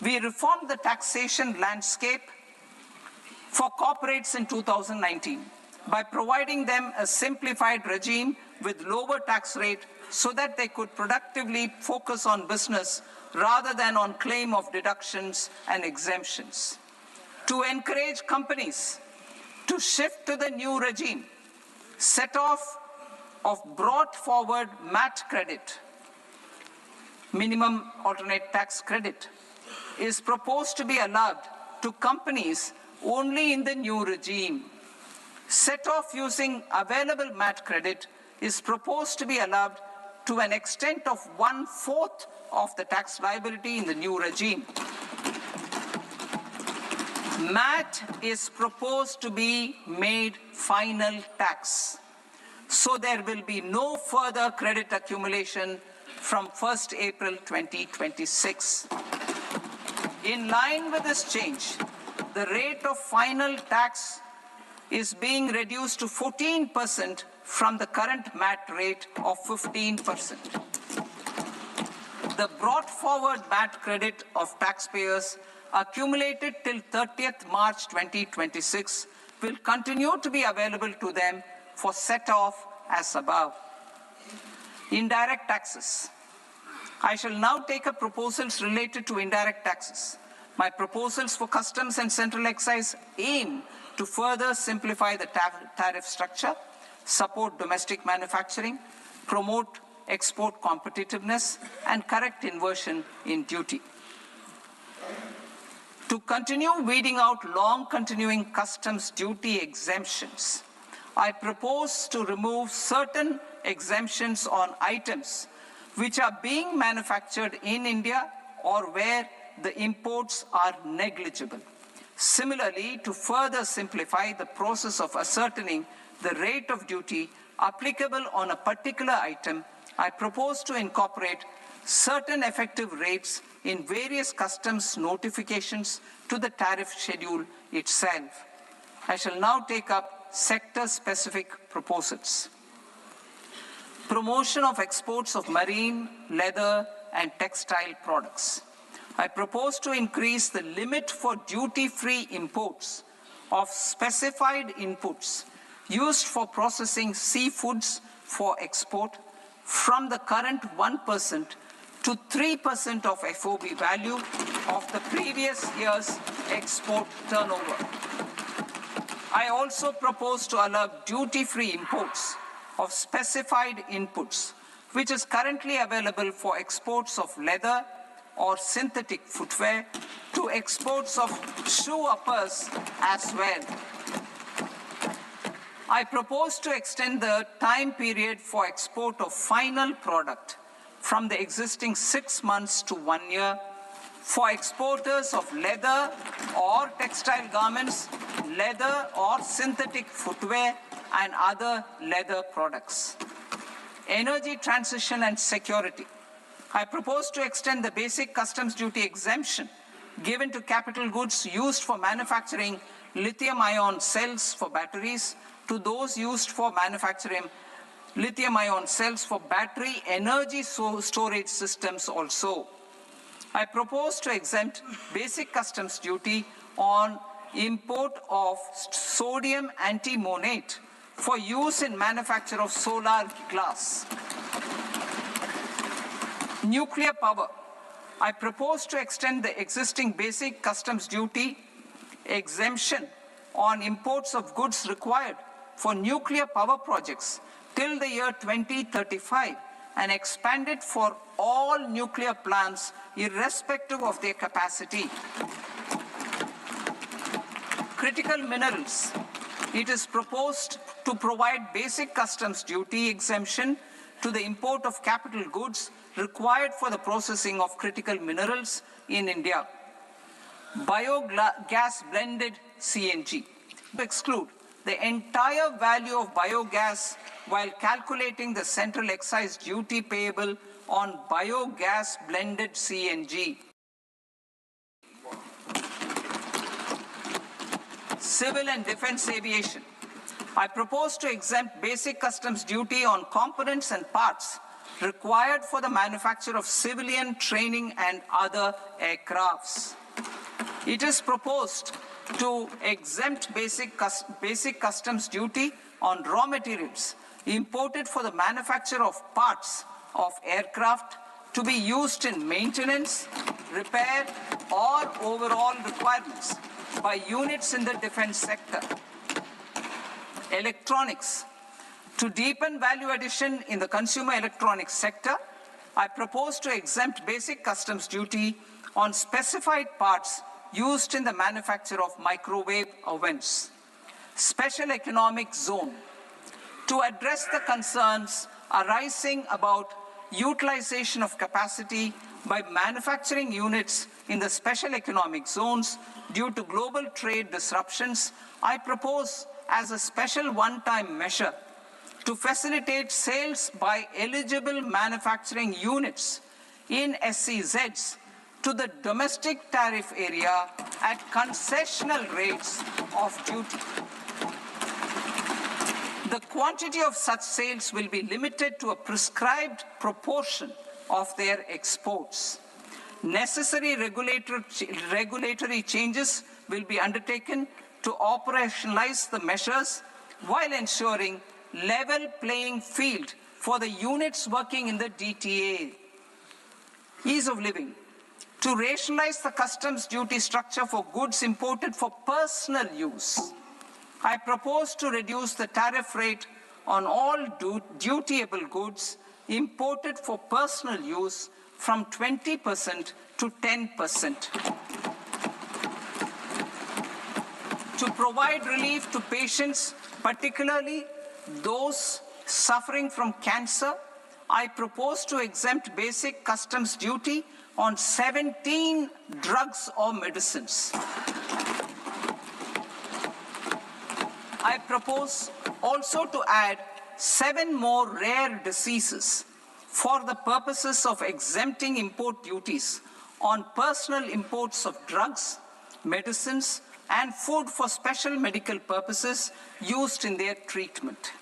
We reformed the taxation landscape for corporates in 2019 by providing them a simplified regime with lower tax rate so that they could productively focus on business rather than on claim of deductions and exemptions. To encourage companies to shift to the new regime, set-off of brought forward MAT credit, minimum alternate tax credit, is proposed to be allowed to companies only in the new regime. Set-off using available MAT credit is proposed to be allowed to an extent of 1/4 of the tax liability in the new regime. MAT is proposed to be made final tax, so there will be no further credit accumulation from 1st April 2026. In line with this change, the rate of final tax is being reduced to 14% from the current MAT rate of 15%. The brought forward MAT credit of taxpayers accumulated till 30th March 2026 will continue to be available to them for set-off as above. Indirect taxes. I shall now take up proposals related to indirect taxes. My proposals for customs and central excise aim to further simplify the tariff structure, support domestic manufacturing, promote export competitiveness, and correct inversion in duty. To continue weeding out long-continuing customs duty exemptions, I propose to remove certain exemptions on items which are being manufactured in India or where the imports are negligible. Similarly, to further simplify the process of ascertaining the rate of duty applicable on a particular item, I propose to incorporate certain effective rates in various customs notifications to the tariff schedule itself. I shall now take up sector-specific proposals. Promotion of exports of marine, leather, and textile products. I propose to increase the limit for duty-free imports of specified inputs used for processing seafoods for export from the current 1% to 3% of FOB value of the previous year's export turnover. I also propose to allow duty-free imports of specified inputs, which is currently available for exports of leather or synthetic footwear, to exports of shoe uppers as well. I propose to extend the time period for export of final product from the existing 6 months to 1 year for exporters of leather or textile garments, leather or synthetic footwear, and other leather products. Energy transition and security. I propose to extend the basic customs duty exemption given to capital goods used for manufacturing lithium-ion cells for batteries to those used for manufacturing lithium-ion cells for battery energy storage systems also. I propose to exempt basic customs duty on import of sodium antimonate for use in manufacture of solar glass. Nuclear power. I propose to extend the existing basic customs duty exemption on imports of goods required for nuclear power projects till the year 2035 and expand it for all nuclear plants irrespective of their capacity. Critical minerals. It is proposed to provide basic customs duty exemption to the import of capital goods required for the processing of critical minerals in India. Biogas blended CNG. To exclude the entire value of biogas while calculating the central excise duty payable on biogas blended CNG. Civil and defense aviation. I propose to exempt basic customs duty on components and parts required for the manufacture of civilian training and other aircrafts. It is proposed to exempt basic customs duty on raw materials imported for the manufacture of parts of aircraft to be used in maintenance, repair, or overall requirements by units in the defense sector. Electronics. To deepen value addition in the consumer electronics sector, I propose to exempt basic customs duty on specified parts used in the manufacture of microwave ovens. Special economic zone. To address the concerns arising about utilization of capacity by manufacturing units in the special economic zones due to global trade disruptions, I propose as a special one-time measure to facilitate sales by eligible manufacturing units in SEZs to the domestic tariff area at concessional rates of duty. The quantity of such sales will be limited to a prescribed proportion of their exports. Necessary regulatory changes will be undertaken to operationalize the measures while ensuring level playing field for the units working in the DTA. Ease of living. To rationalize the customs duty structure for goods imported for personal use, I propose to reduce the tariff rate on all dutiable goods imported for personal use from 20% to 10%. To provide relief to patients, particularly those suffering from cancer, I propose to exempt basic customs duty on 17 drugs or medicines. I propose also to add 7 more rare diseases for the purposes of exempting import duties on personal imports of drugs, medicines, and food for special medical purposes used in their treatment.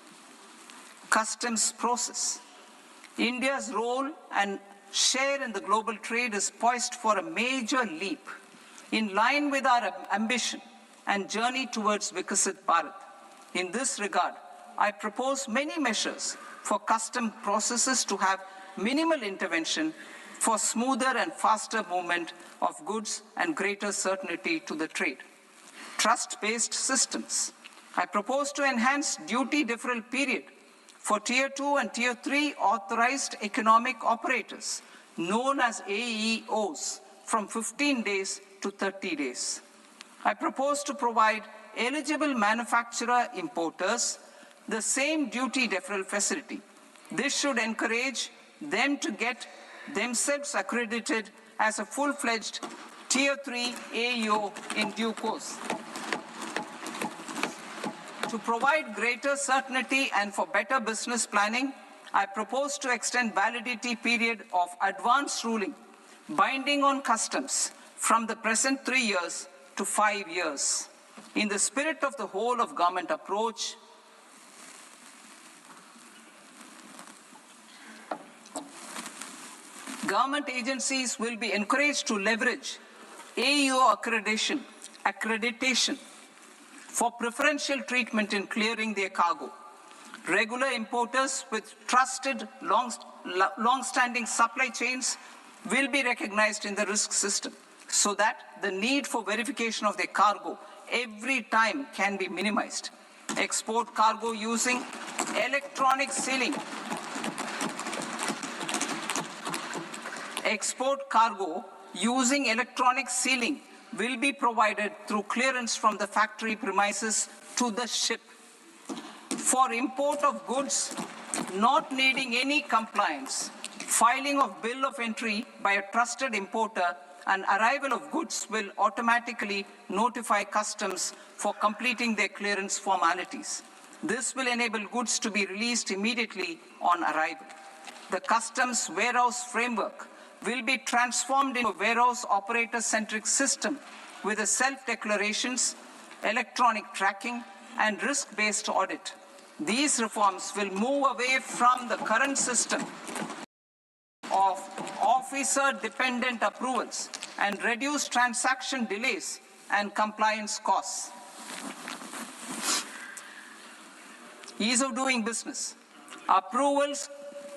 Customs process. India's role and share in the global trade is poised for a major leap in line with our ambition and journey towards Vikasit Bharat. In this regard, I propose many measures for custom processes to have minimal intervention for smoother and faster movement of goods and greater certainty to the trade. Trust-based systems. I propose to enhance duty deferral period for Tier 2 and Tier 3 authorized economic operators, known as AEOs, from 15 days to 30 days. I propose to provide eligible manufacturer importers the same duty deferral facility. This should encourage them to get themselves accredited as a full-fledged Tier 3 AEO in due course. To provide greater certainty and for better business planning, I propose to extend validity period of advance ruling binding on customs from the present 3 years to 5 years. In the spirit of the whole of government approach, government agencies will be encouraged to leverage AEO accreditation for preferential treatment in clearing their cargo. Regular importers with trusted, long-standing supply chains will be recognized in the risk system so that the need for verification of their cargo every time can be minimized. Export cargo using electronic sealing. Export cargo using electronic sealing will be provided through clearance from the factory premises to the ship. For import of goods not needing any compliance, filing of bill of entry by a trusted importer and arrival of goods will automatically notify customs for completing their clearance formalities. This will enable goods to be released immediately on arrival. The customs warehouse framework will be transformed into a warehouse operator-centric system with a self-declarations, electronic tracking, and risk-based audit. These reforms will move away from the current system of officer-dependent approvals and reduce transaction delays and compliance costs. Ease of doing business. Approvals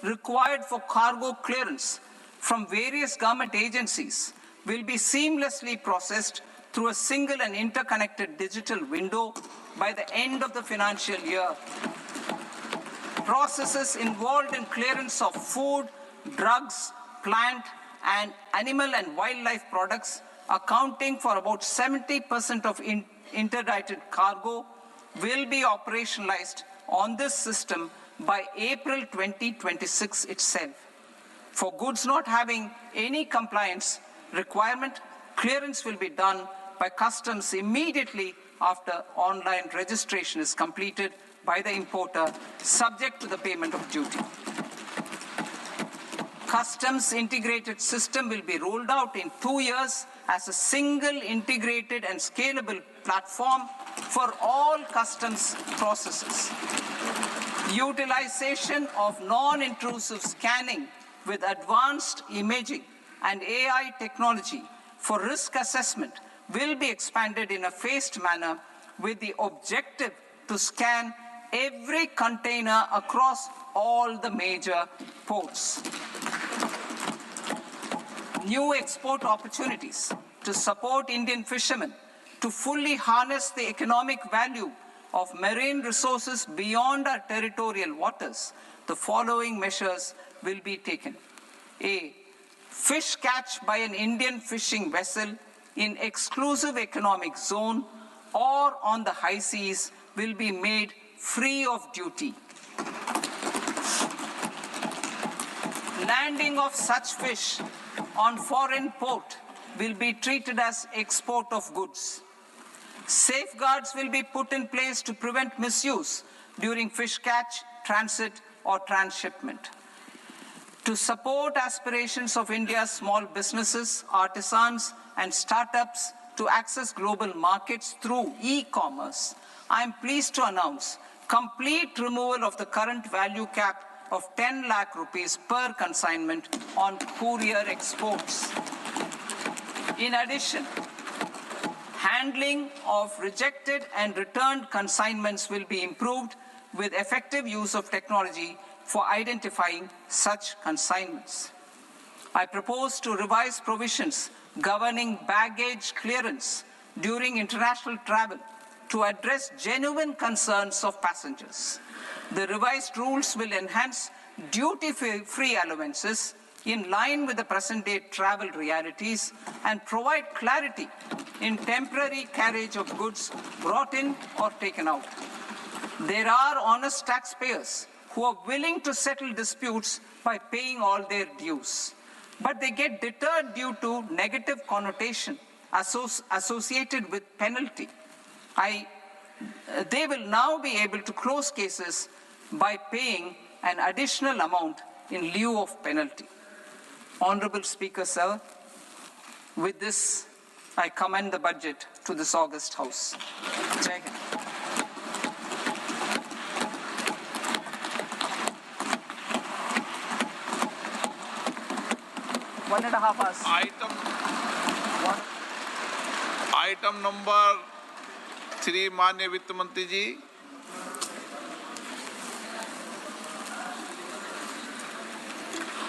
required for cargo clearance from various government agencies will be seamlessly processed through a single and interconnected digital window by the end of the financial year. Processes involved in clearance of food, drugs, plant, and animal and wildlife products, accounting for about 70% of interdicted cargo, will be operationalized on this system by April 2026 itself. For goods not having any compliance requirement, clearance will be done by customs immediately after online registration is completed by the importer, subject to the payment of duty. Customs integrated system will be rolled out in 2 years as a single integrated and scalable platform for all customs processes. Utilization of non-intrusive scanning with advanced imaging and AI technology for risk assessment will be expanded in a phased manner with the objective to scan every container across all the major ports. New export opportunities to support Indian fishermen to fully harness the economic value of marine resources beyond our territorial waters. The following measures will be taken. A. Fish catch by an Indian fishing vessel in exclusive economic zone or on the high seas will be made free of duty. Landing of such fish on foreign port will be treated as export of goods. Safeguards will be put in place to prevent misuse during fish catch, transit, or transshipment. To support aspirations of India's small businesses, artisans, and startups to access global markets through e-commerce, I am pleased to announce complete removal of the current value cap of 10 lakh rupees per consignment on courier exports. In addition, handling of rejected and returned consignments will be improved with effective use of technology for identifying such consignments. I propose to revise provisions governing baggage clearance during international travel to address genuine concerns of passengers. The revised rules will enhance duty-free allowances in line with the present-day travel realities and provide clarity in temporary carriage of goods brought in or taken out. There are honest taxpayers who are willing to settle disputes by paying all their dues, but they get deterred due to negative connotation associated with penalty. They will now be able to close cases by paying an additional amount in lieu of penalty. Honorable Speaker, sir, with this, I commend the budget to this august House. Jai Hind. One and a half hours. Item number 3, माननीय वित्त मंत्री जी.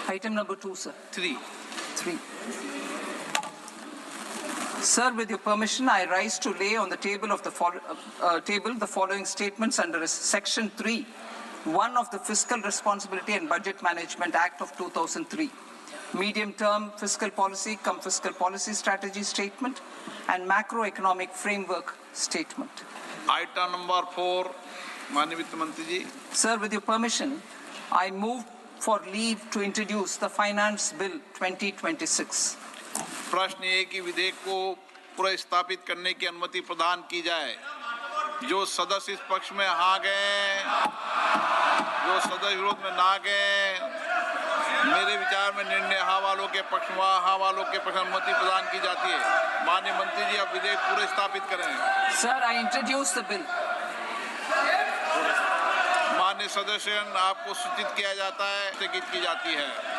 Item number 2, sir. 3. Sir, with your permission, I rise to lay on the table of the following statements under Section 3, 1 of the Fiscal Responsibility and Budget Management Act of 2003. Medium-term fiscal policy cum fiscal policy strategy statement and macroeconomic framework statement. Item number 4, माननीय वित्त मंत्री जी. Sir, with your permission, I move for leave to introduce the Finance Bill 2026. प्रश्न ये कि विधेयक को पुनर्स्थापित करने की अनुमति प्रदान की जाए। जो सदस्य इस पक्ष में हाँ गए, जो सदस्य विरोध में ना गए, मेरे विचार में निर्णय हाँ वालों के पक्ष में, हाँ वालों के पक्ष में अनुमति प्रदान की जाती है। माननीय मंत्री जी, अब विधेयक पूरे स्थापित करें। Sir, I introduce the bill. माननीय सदस्य, आपको सूचित किया जाता है, स्थगित की जाती है।